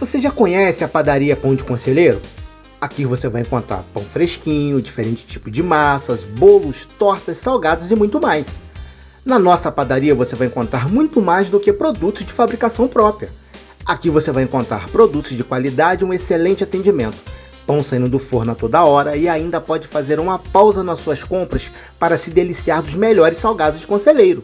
Speaker 1: Você já conhece a padaria Pão de Conselheiro? Aqui você vai encontrar pão fresquinho, diferente tipo de massas, bolos, tortas, salgados e muito mais. Na nossa padaria você vai encontrar muito mais do que produtos de fabricação própria. Aqui você vai encontrar produtos de qualidade e um excelente atendimento. Pão saindo do forno a toda hora e ainda pode fazer uma pausa nas suas compras para se deliciar dos melhores salgados de Conselheiro.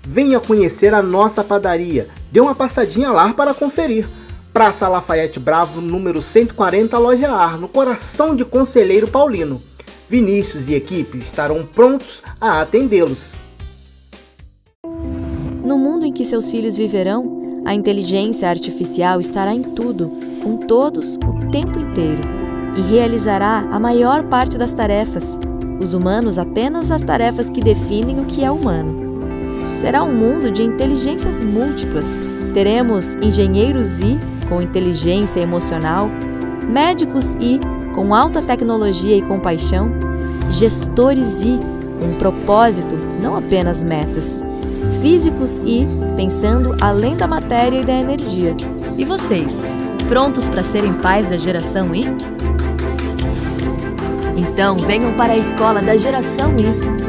Speaker 1: Venha conhecer a nossa padaria. Dê uma passadinha lá para conferir. Praça Lafayette Bravo, número 140, Loja Ar, no coração de Conselheiro Paulino. Vinícius e equipe estarão prontos a atendê-los.
Speaker 2: No mundo em que seus filhos viverão, a inteligência artificial estará em tudo, com todos, o tempo inteiro, e realizará a maior parte das tarefas, os humanos apenas as tarefas que definem o que é humano. Será um mundo de inteligências múltiplas. Teremos engenheiros com inteligência emocional, médicos com alta tecnologia e compaixão, gestores com propósito, não apenas metas, físicos pensando além da matéria e da energia. E vocês, prontos para serem pais da geração I? Então venham para a escola da Geração I.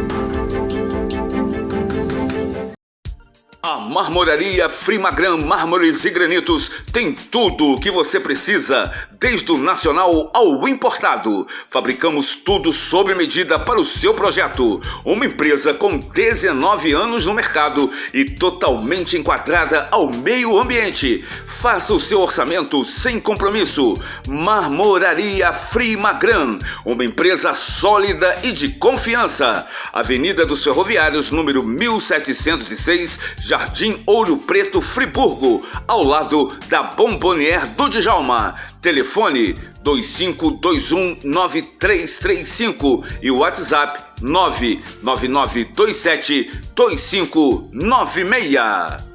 Speaker 3: A Marmoraria Frimagram Mármores e Granitos tem tudo o que você precisa, desde o nacional ao importado. Fabricamos tudo sob medida para o seu projeto. Uma empresa com 19 anos no mercado e totalmente enquadrada ao meio ambiente. Faça o seu orçamento sem compromisso. Marmoraria Frimagram, uma empresa sólida e de confiança. Avenida dos Ferroviários, número 1706, Jardim Ouro Preto, Friburgo, ao lado da Bombonière do Djalma. Telefone 25219335 e o WhatsApp 999272596.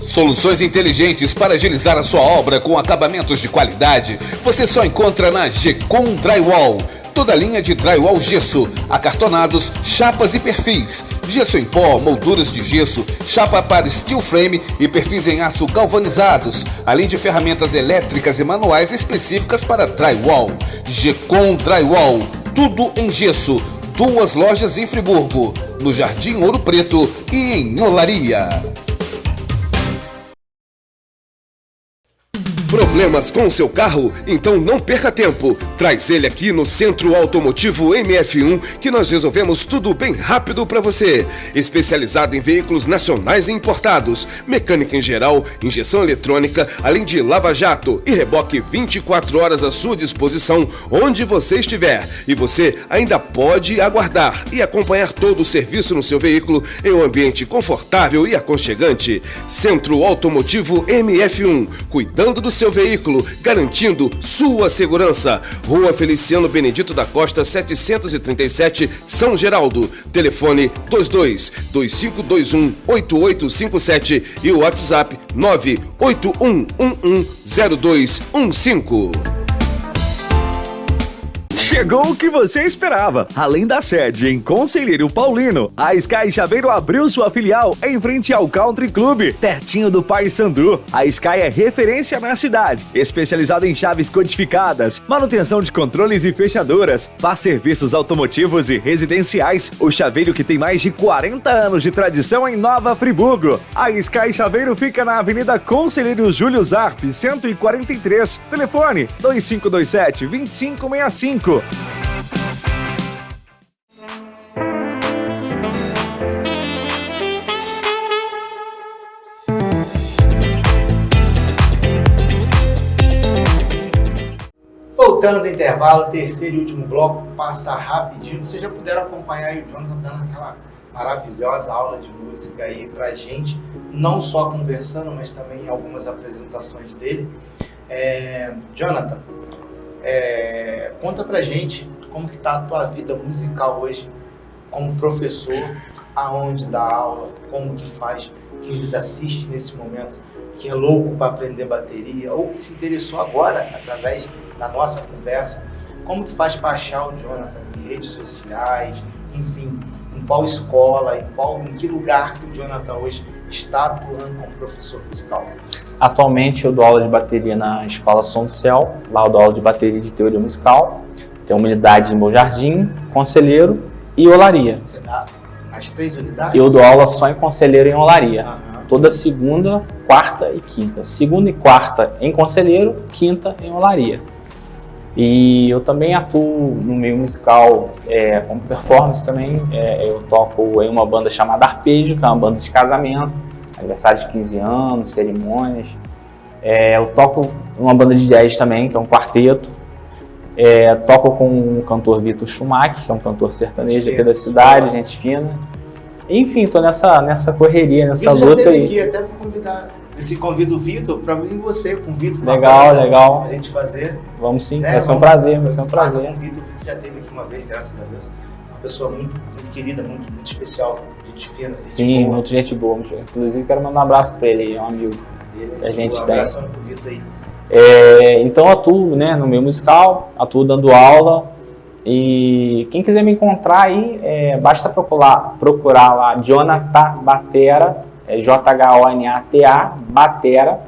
Speaker 4: Soluções inteligentes para agilizar a sua obra com acabamentos de qualidade, você só encontra na Gecom Drywall. Toda a linha de drywall gesso, acartonados, chapas e perfis. Gesso em pó, molduras de gesso, chapa para steel frame e perfis em aço galvanizados, além de ferramentas elétricas e manuais específicas para drywall. Gecom Drywall, tudo em gesso. 2 lojas em Friburgo, no Jardim Ouro Preto e em Olaria. Problemas com o seu carro? Então não perca tempo. Traz ele aqui no Centro Automotivo MF1 que nós resolvemos tudo bem rápido para você. Especializado em veículos nacionais e importados, mecânica em geral, injeção eletrônica, além de lava-jato e reboque 24 horas à sua disposição onde você estiver. E você ainda pode aguardar e acompanhar todo o serviço no seu veículo em um ambiente confortável e aconchegante. Centro Automotivo MF1, cuidando do seu veículo, garantindo sua segurança. Rua Feliciano Benedito da Costa, 737, São Geraldo. Telefone 22-2521-8857 e o WhatsApp 981110215.
Speaker 5: Chegou o que você esperava. Além da sede em Conselheiro Paulino, a Sky Chaveiro abriu sua filial em frente ao Country Club, pertinho do Paysandu. A Sky é referência na cidade, especializada em chaves codificadas, manutenção de controles e fechaduras, faz serviços automotivos e residenciais. O chaveiro que tem mais de 40 anos de tradição em Nova Friburgo. A Sky Chaveiro fica na Avenida Conselheiro Júlio Zarp, 143. Telefone 2527-2565.
Speaker 1: Voltando do intervalo, terceiro e último bloco, passa rapidinho. Vocês já puderam acompanhar aí o Jonathan dando aquela maravilhosa aula de música aí pra gente, não só conversando, mas também algumas apresentações dele. Jonathan, conta pra gente como que tá a tua vida musical hoje como professor, aonde dá aula, como que faz, quem nos assiste nesse momento, que é louco para aprender bateria, ou que se interessou agora, através da nossa conversa, como que faz para achar o Jonathan em redes sociais, enfim, em qual escola, em que lugar que o Jonathan hoje está atuando como professor musical?
Speaker 6: Atualmente eu dou aula de bateria na Escola Som do Céu, lá eu dou aula de bateria de teoria musical, tem uma unidade em Bom Jardim, Conselheiro e Olaria.
Speaker 1: Você dá as 3 unidades?
Speaker 6: Eu dou aula só em Conselheiro e em Olaria. Toda segunda, quarta e quinta. Segunda e quarta em Conselheiro, quinta em Olaria. E eu também atuo no meio musical como performance também. Eu toco em uma banda chamada Arpejo, que é uma banda de casamento, aniversário de 15 anos, cerimônias. Eu toco uma banda de jazz também, que é um quarteto. Toco com o cantor Vitor Schumacher, que é um cantor sertanejo aqui da cidade, gente fina. Enfim, tô nessa correria, nessa luta aí.
Speaker 1: Aqui, até para convidar, se convido o Vitor para vir você, convido
Speaker 6: legal.
Speaker 1: A gente fazer.
Speaker 6: Vamos sim, vai ser um prazer, vai ser um prazer.
Speaker 1: O Vitor já esteve aqui uma vez, graças a Deus. Uma pessoa muito, muito querida, muito, muito especial, gente fina.
Speaker 6: Sim, boa. Muito gente boa. Inclusive quero mandar um abraço para ele, é um amigo que a gente tem. Um abraço pro Vitor aí. Então eu atuo no meio musical, atuo dando aula. E quem quiser me encontrar aí, basta procurar lá Jonathan Batera, Jonata, Batera,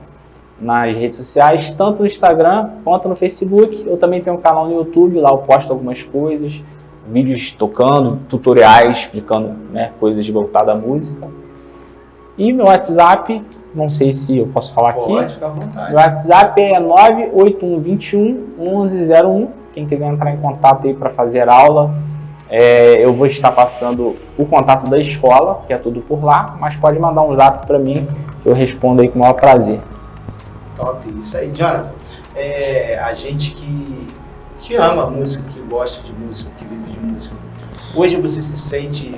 Speaker 6: nas redes sociais, tanto no Instagram quanto no Facebook. Eu também tenho um canal no YouTube, lá eu posto algumas coisas, vídeos tocando, tutoriais explicando, né, coisas voltadas à música. E meu WhatsApp, não sei se eu posso falar aqui.
Speaker 1: Pode, ficar à vontade.
Speaker 6: Meu WhatsApp é 981211101. Quem quiser entrar em contato aí para fazer aula, eu vou estar passando o contato da escola, que é tudo por lá, mas pode mandar um zap para mim, que eu respondo aí com o maior prazer.
Speaker 1: Top, isso aí, Jonathan. A gente que ama música, que gosta de música, que vive de música. Hoje você se sente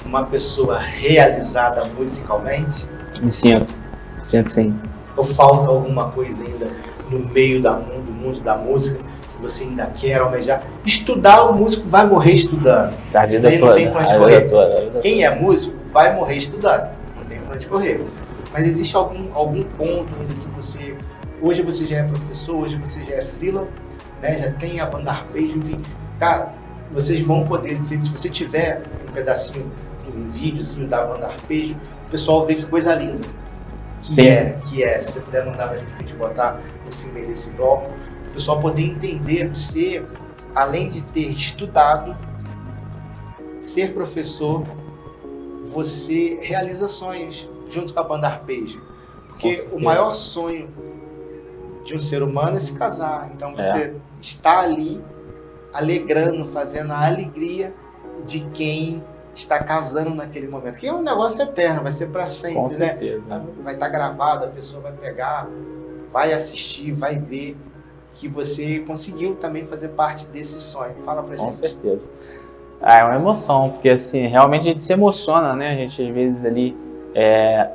Speaker 1: uma pessoa realizada musicalmente?
Speaker 6: Me sinto sim.
Speaker 1: Ou falta alguma coisa ainda no meio do mundo da música que você ainda quer almejar? Estudar, o músico vai morrer estudando.
Speaker 6: A vida
Speaker 1: não
Speaker 6: toda,
Speaker 1: tem pra onde correr. Quem é músico vai morrer estudando, não tem pra onde correr. Mas existe algum ponto onde que hoje você já é professor, hoje você já é freela, né? Já tem a banda Arpejo, enfim. Cara, vocês vão poder, se você tiver um pedacinho, um videozinho da banda Arpejo, o pessoal vê que coisa linda. Que é, se você puder mandar pra gente botar no fim desse bloco, o pessoal poder entender que você, além de ter estudado, ser professor, você realiza sonhos junto com a banda Arpejo. Porque o maior sonho de um ser humano é se casar. Então você está ali alegrando, fazendo a alegria de quem está casando naquele momento. Que é um negócio eterno, vai ser para sempre,
Speaker 6: com certeza, né?
Speaker 1: Vai estar gravado, a pessoa vai pegar, vai assistir, vai ver que você conseguiu também fazer parte desse sonho. Fala pra gente.
Speaker 6: Com certeza. É uma emoção, porque assim, realmente a gente se emociona, né? A gente às vezes ali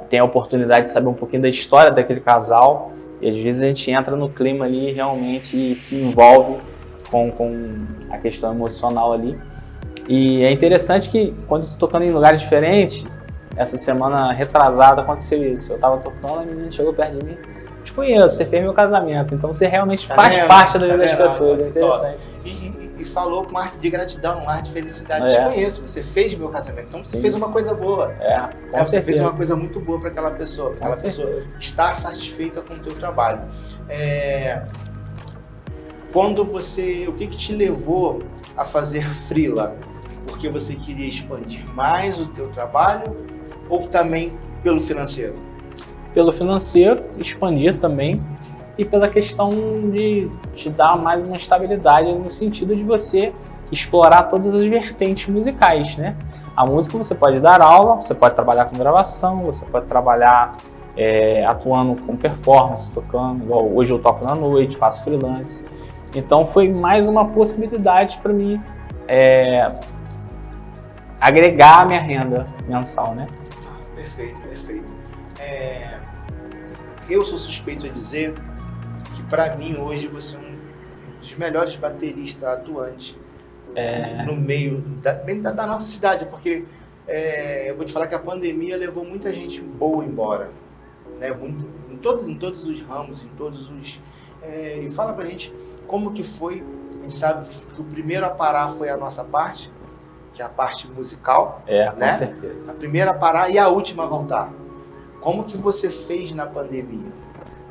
Speaker 6: tem a oportunidade de saber um pouquinho da história daquele casal, e às vezes a gente entra no clima ali e realmente se envolve com a questão emocional ali. E é interessante que quando eu tô tocando em lugares diferentes, essa semana retrasada aconteceu isso. Eu tava tocando, a menina chegou perto de mim, te conheço, você fez meu casamento, então você realmente faz parte da vida das pessoas, é interessante.
Speaker 1: E falou com ar de gratidão, um ar de felicidade. Te conheço, você fez meu casamento, então você fez uma coisa boa. Você fez uma coisa muito boa para aquela pessoa, para aquela pessoa estar satisfeita com o teu trabalho. O que te levou a fazer freela? Porque você queria expandir mais o teu trabalho ou também pelo financeiro?
Speaker 6: Pelo financeiro, expandir também, e pela questão de te dar mais uma estabilidade no sentido de você explorar todas as vertentes musicais, né? A música você pode dar aula, você pode trabalhar com gravação, você pode trabalhar atuando com performance, tocando, igual hoje eu toco na noite, faço freelance. Então foi mais uma possibilidade para mim agregar a minha renda mensal, né?
Speaker 1: Perfeito. Eu sou suspeito a dizer que para mim hoje você é um dos melhores bateristas atuantes no meio da nossa cidade, porque eu vou te falar que a pandemia levou muita gente boa embora, né? Em todos os ramos, em todos os... E fala pra gente como que foi. A gente sabe que o primeiro a parar foi a nossa parte, que é a parte musical, né?
Speaker 6: Com certeza.
Speaker 1: A primeira a parar e a última a voltar. Como que você fez na pandemia?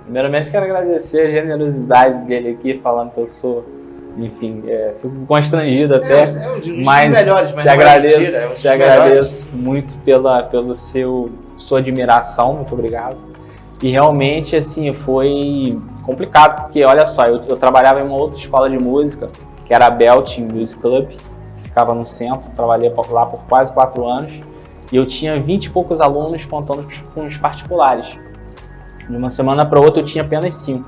Speaker 6: Primeiramente quero agradecer a generosidade dele aqui, falando que eu sou, enfim, fico constrangido até, mas te agradeço muito pela sua admiração, muito obrigado. E realmente, assim, foi complicado, porque olha só, eu trabalhava em uma outra escola de música, que era a Belting Music Club, que ficava no centro, trabalhei lá por quase 4 anos, e eu tinha 20 e poucos alunos contando com os particulares. De uma semana para outra eu tinha apenas 5.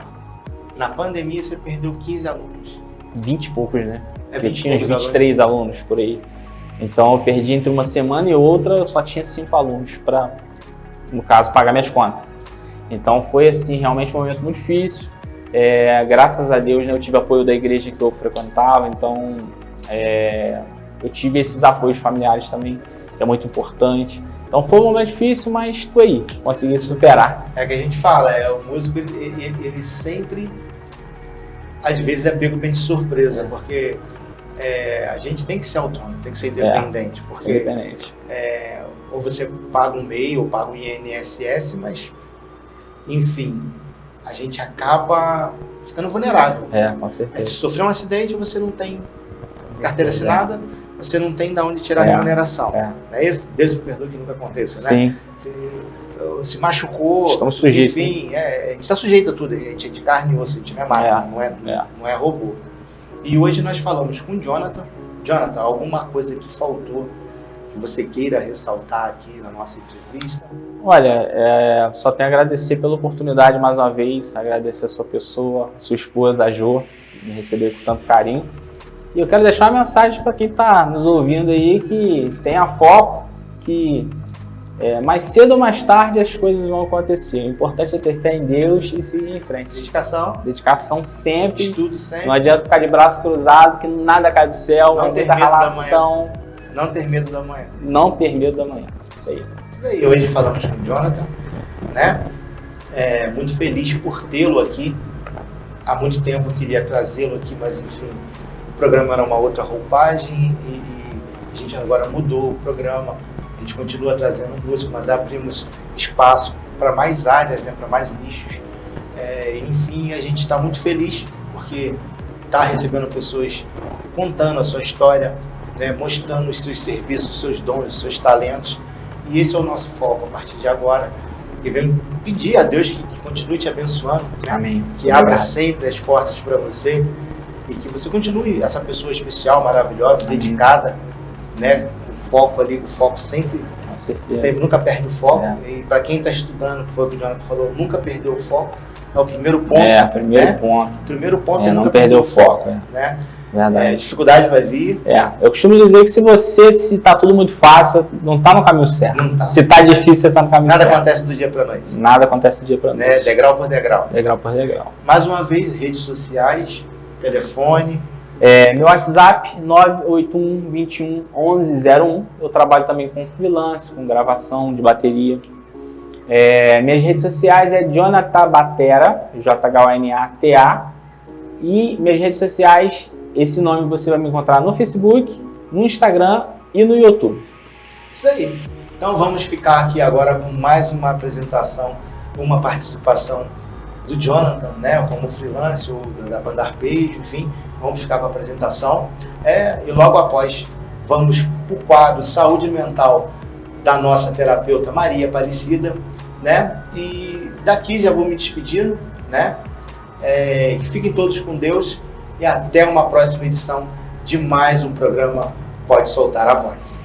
Speaker 1: Na pandemia você perdeu 15 alunos.
Speaker 6: 20 e poucos, né? Porque eu tinha uns 23 alunos por aí. Então eu perdi entre uma semana e outra, eu só tinha 5 alunos para, no caso, pagar minhas contas. Então foi assim, realmente um momento muito difícil. Graças a Deus, né, eu tive apoio da igreja que eu frequentava, então eu tive esses apoios familiares também, que é muito importante. Então foi um momento difícil, mas tô aí, consegui superar.
Speaker 1: É que a gente fala, o músico ele sempre, às vezes, é pego bem de surpresa, porque a gente tem que ser autônomo, tem que ser independente, porque ou você paga um MEI ou paga um INSS, mas, enfim, a gente acaba ficando vulnerável.
Speaker 6: Com
Speaker 1: Aí,
Speaker 6: certeza.
Speaker 1: se sofrer um acidente, você não tem carteira assinada, você não tem de onde tirar a remuneração. Não é isso? Deus me perdoe que nunca aconteça, né?
Speaker 6: Sim.
Speaker 1: Se machucou,
Speaker 6: Estamos sujeitos.
Speaker 1: enfim, a gente está sujeito a tudo, a gente é de carne e osso, a gente não é máquina, não é robô. E hoje nós falamos com o Jonathan. Jonathan, alguma coisa que faltou que você queira ressaltar aqui na nossa entrevista?
Speaker 6: Olha, só tenho a agradecer pela oportunidade mais uma vez, agradecer a sua pessoa, a sua esposa, a Jo, me receber com tanto carinho. E eu quero deixar uma mensagem para quem está nos ouvindo aí, que tenha foco, que mais cedo ou mais tarde as coisas vão acontecer. O importante é ter fé em Deus e seguir em frente. Dedicação sempre.
Speaker 1: Estudo sempre.
Speaker 6: Não adianta ficar de braço cruzado, que nada cai do céu,
Speaker 1: Não ter
Speaker 6: muita
Speaker 1: medo
Speaker 6: relação.
Speaker 1: Não ter medo da manhã.
Speaker 6: Não ter medo da manhã. Isso aí.
Speaker 1: Hoje falamos com o Jonathan, né? Muito feliz por tê-lo aqui. Há muito tempo eu queria trazê-lo aqui, mas enfim, o programa era uma outra roupagem e a gente agora mudou o programa. A gente continua trazendo música, mas abrimos espaço para mais áreas, né? Para mais nichos. Enfim, a gente está muito feliz porque está recebendo pessoas contando a sua história, né? Mostrando os seus serviços, os seus dons, os seus talentos. E esse é o nosso foco a partir de agora. E venho pedir a Deus que continue te abençoando, né?
Speaker 6: Amém.
Speaker 1: Que abra sempre as portas para você e que você continue essa pessoa especial, maravilhosa,
Speaker 6: Amém.
Speaker 1: Dedicada, né? O foco sempre,
Speaker 6: Com certeza.
Speaker 1: sempre nunca perde o foco. E para quem está estudando, que foi o que o Jonathan falou, nunca perdeu o foco. É o primeiro ponto. O primeiro ponto é
Speaker 6: não
Speaker 1: nunca
Speaker 6: perder o foco.
Speaker 1: Né?
Speaker 6: Verdade.
Speaker 1: Dificuldade vai vir.
Speaker 6: Eu costumo dizer que se tá tudo muito fácil, não tá no caminho certo.
Speaker 1: Não tá.
Speaker 6: Se tá difícil, você tá no caminho
Speaker 1: Nada
Speaker 6: certo.
Speaker 1: acontece do dia para noite.
Speaker 6: Nada acontece do dia para noite.
Speaker 1: Né? Degrau por degrau.
Speaker 6: Degrau por degrau.
Speaker 1: Mais uma vez, redes sociais, telefone.
Speaker 6: Meu WhatsApp, 981211101. Eu trabalho também com freelance, com gravação de bateria. Minhas redes sociais é Jonathan Batera, Jonata. E minhas redes sociais, esse nome você vai me encontrar no Facebook, no Instagram e no YouTube.
Speaker 1: Isso aí. Então vamos ficar aqui agora com mais uma apresentação, uma participação do Jonathan, né, como freelance ou da banda Arpejo, enfim, vamos ficar com a apresentação. E logo após vamos para o quadro Saúde Mental da nossa terapeuta Maria Aparecida, né? E daqui já vou me despedindo, né? Que fiquem todos com Deus e até uma próxima edição de mais um programa Pode Soltar a Voz.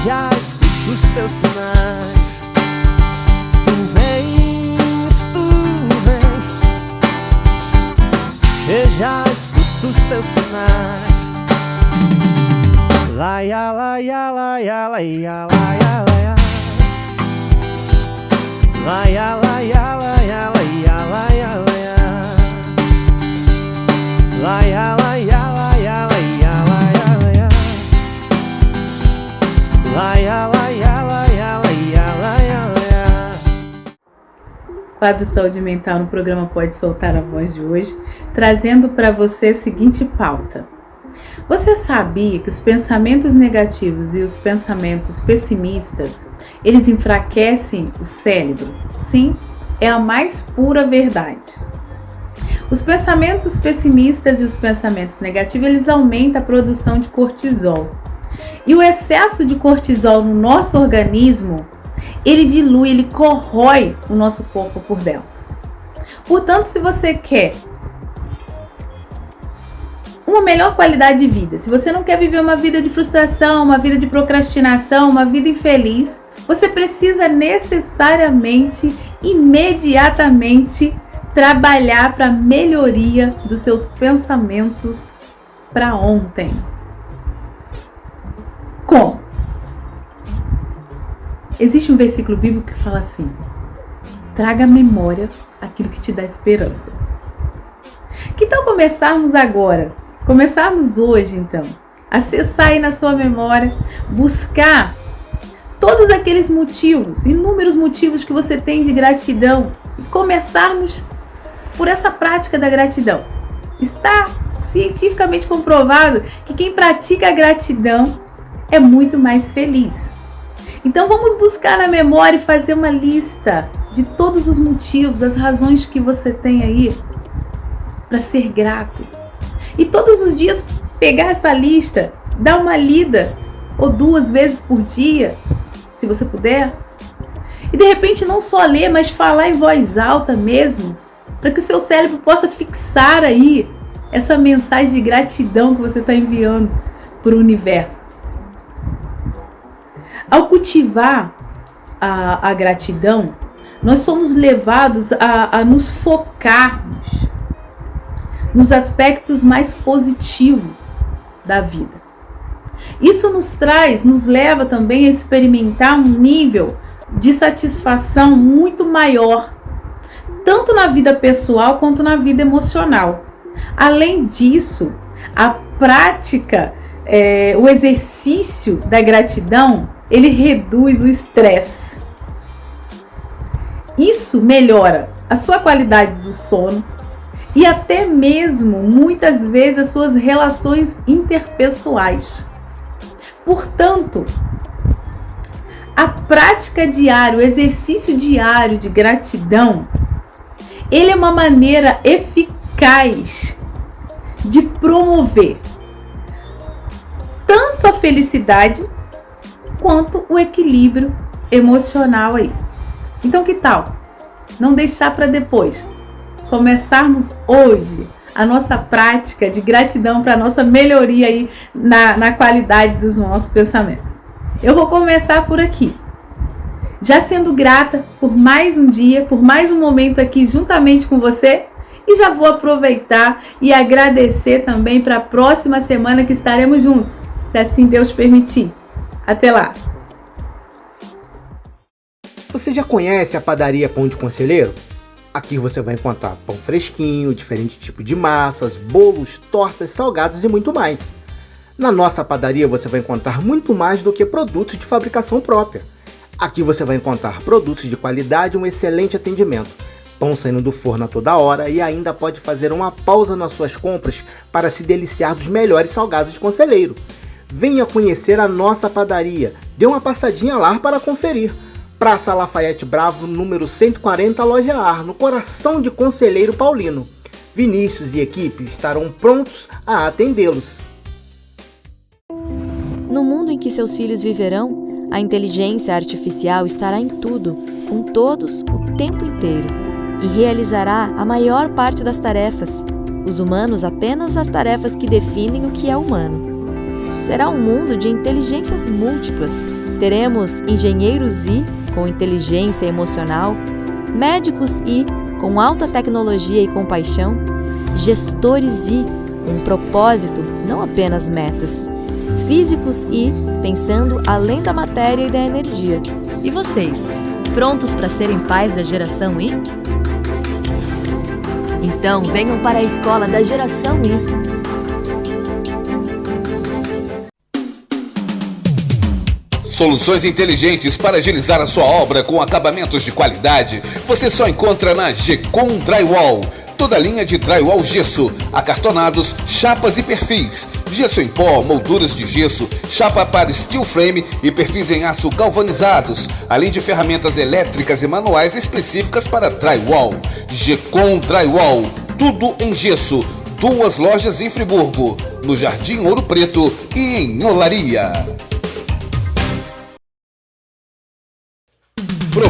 Speaker 7: Já escuto os teus sinais. Tu vens. Eu já escuto os teus sinais. Laia, laia, laia, laia, laia, laia. Laia, laia, laia, laia, laia, laia. Laia, laia, laia, laia, laia, laia. Laia, laia, laia, laia, laia, laia.
Speaker 8: Quadro Saúde Mental no programa Pode Soltar a Voz de hoje, trazendo para você a seguinte pauta. Você sabia que os pensamentos negativos e os pensamentos pessimistas, eles enfraquecem o cérebro? Sim, é a mais pura verdade. Os pensamentos pessimistas e os pensamentos negativos, eles aumentam a produção de cortisol. E o excesso de cortisol no nosso organismo, ele dilui, ele corrói o nosso corpo por dentro. Portanto, se você quer uma melhor qualidade de vida, se você não quer viver uma vida de frustração, uma vida de procrastinação, uma vida infeliz, você precisa necessariamente, imediatamente, trabalhar para a melhoria dos seus pensamentos para ontem. Como? Existe um versículo bíblico que fala assim: traga à memória aquilo que te dá esperança. Que tal começarmos agora? Começarmos hoje, então. Acessar aí na sua memória, buscar todos aqueles motivos, inúmeros motivos que você tem de gratidão, e começarmos por essa prática da gratidão. Está cientificamente comprovado que quem pratica a gratidão é muito mais feliz. Então vamos buscar na memória e fazer uma lista de todos os motivos, as razões que você tem aí para ser grato. E todos os dias pegar essa lista, dar uma lida, ou 2 vezes por dia, se você puder. E de repente não só ler, mas falar em voz alta mesmo, para que o seu cérebro possa fixar aí essa mensagem de gratidão que você está enviando para o universo. Ao cultivar a gratidão, nós somos levados a nos focarmos nos aspectos mais positivos da vida. Isso nos leva também a experimentar um nível de satisfação muito maior, tanto na vida pessoal quanto na vida emocional. Além disso, a prática, o exercício da gratidão, ele reduz o estresse. Isso melhora a sua qualidade do sono e até mesmo, muitas vezes, as suas relações interpessoais. Portanto, a prática diária, o exercício diário de gratidão, ele é uma maneira eficaz de promover tanto a felicidade quanto o equilíbrio emocional aí. Então, que tal não deixar para depois? Começarmos hoje a nossa prática de gratidão para a nossa melhoria aí na qualidade dos nossos pensamentos. Eu vou começar por aqui, já sendo grata por mais um dia, por mais um momento aqui juntamente com você, e já vou aproveitar e agradecer também para a próxima semana que estaremos juntos, se assim Deus permitir. Até lá!
Speaker 1: Você já conhece a padaria Pão de Conselheiro? Aqui você vai encontrar pão fresquinho, diferente tipo de massas, bolos, tortas, salgados e muito mais. Na nossa padaria você vai encontrar muito mais do que produtos de fabricação própria. Aqui você vai encontrar produtos de qualidade e um excelente atendimento. Pão saindo do forno a toda hora e ainda pode fazer uma pausa nas suas compras para se deliciar dos melhores salgados de Conselheiro. Venha conhecer a nossa padaria. Dê uma passadinha lá para conferir. Praça Lafayette Bravo, número 140, Loja Ar, no coração de Conselheiro Paulino. Vinícius e equipe estarão prontos a atendê-los.
Speaker 2: No mundo em que seus filhos viverão, a inteligência artificial estará em tudo, com todos, o tempo inteiro, e realizará a maior parte das tarefas, os humanos apenas as tarefas que definem o que é humano. Será um mundo de inteligências múltiplas. Teremos engenheiros com inteligência emocional, médicos com alta tecnologia e compaixão, gestores com propósito, não apenas metas, físicos pensando além da matéria e da energia. E vocês, prontos para serem pais da geração I? Então venham para a escola da geração I.
Speaker 3: Soluções inteligentes para agilizar a sua obra com acabamentos de qualidade, você só encontra na Gecom Drywall. Toda a linha de drywall gesso, acartonados, chapas e perfis. Gesso em pó, molduras de gesso, chapa para steel frame e perfis em aço galvanizados, além de ferramentas elétricas e manuais específicas para drywall. Gecom Drywall, tudo em gesso. 2 lojas em Friburgo, no Jardim Ouro Preto e em Olaria.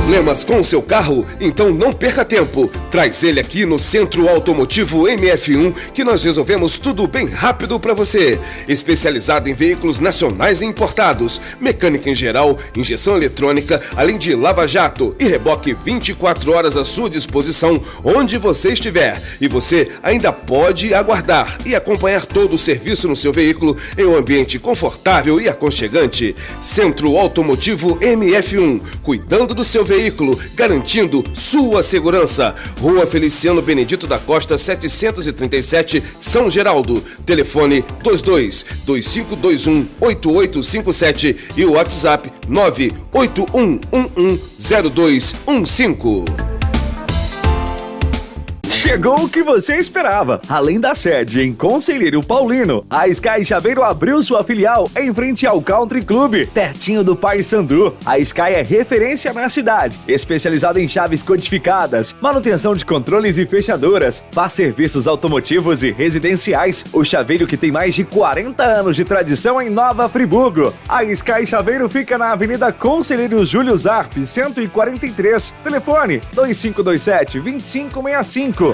Speaker 4: Problemas com o seu carro? Então não perca tempo. Traz ele aqui no Centro Automotivo MF1 que nós resolvemos tudo bem rápido para você. Especializado em veículos nacionais e importados, mecânica em geral, injeção eletrônica, além de lava-jato e reboque 24 horas à sua disposição onde você estiver. E você ainda pode aguardar e acompanhar todo o serviço no seu veículo em um ambiente confortável e aconchegante. Centro Automotivo MF1, cuidando do seu veículo, garantindo sua segurança. Rua Feliciano Benedito da Costa 737, São Geraldo. Telefone 22-2521-8857 e o WhatsApp 981110215.
Speaker 5: Chegou o que você esperava. Além da sede em Conselheiro Paulino, a Sky Chaveiro abriu sua filial em frente ao Country Club, pertinho do Paysandu. A Sky é referência na cidade, especializada em chaves codificadas, manutenção de controles e fechaduras, faz serviços automotivos e residenciais. O chaveiro que tem mais de 40 anos de tradição em Nova Friburgo. A Sky Chaveiro fica na Avenida Conselheiro Júlio Zarp, 143. Telefone 2527-2565.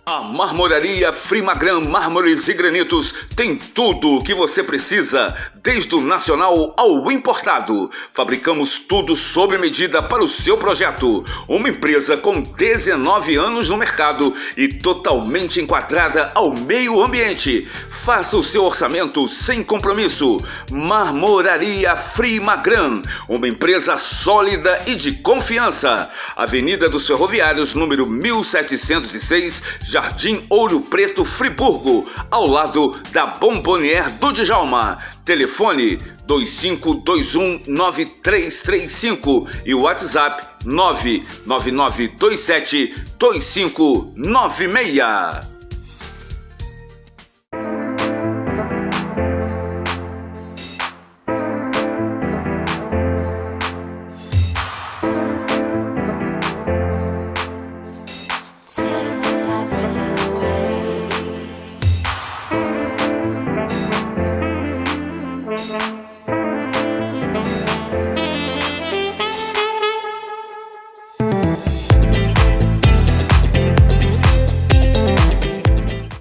Speaker 3: A Marmoraria Frimagram Mármores e Granitos tem tudo o que você precisa, desde o nacional ao importado. Fabricamos tudo sob medida para o seu projeto. Uma empresa com 19 anos no mercado e totalmente enquadrada ao meio ambiente. Faça o seu orçamento sem compromisso. Marmoraria Frimagram, uma empresa sólida e de confiança. Avenida dos Ferroviários, número 1706, Jardim Ouro Preto, Friburgo, ao lado da Bombonière do Djalma. Telefone 2521-9335 e o WhatsApp 99927-2596.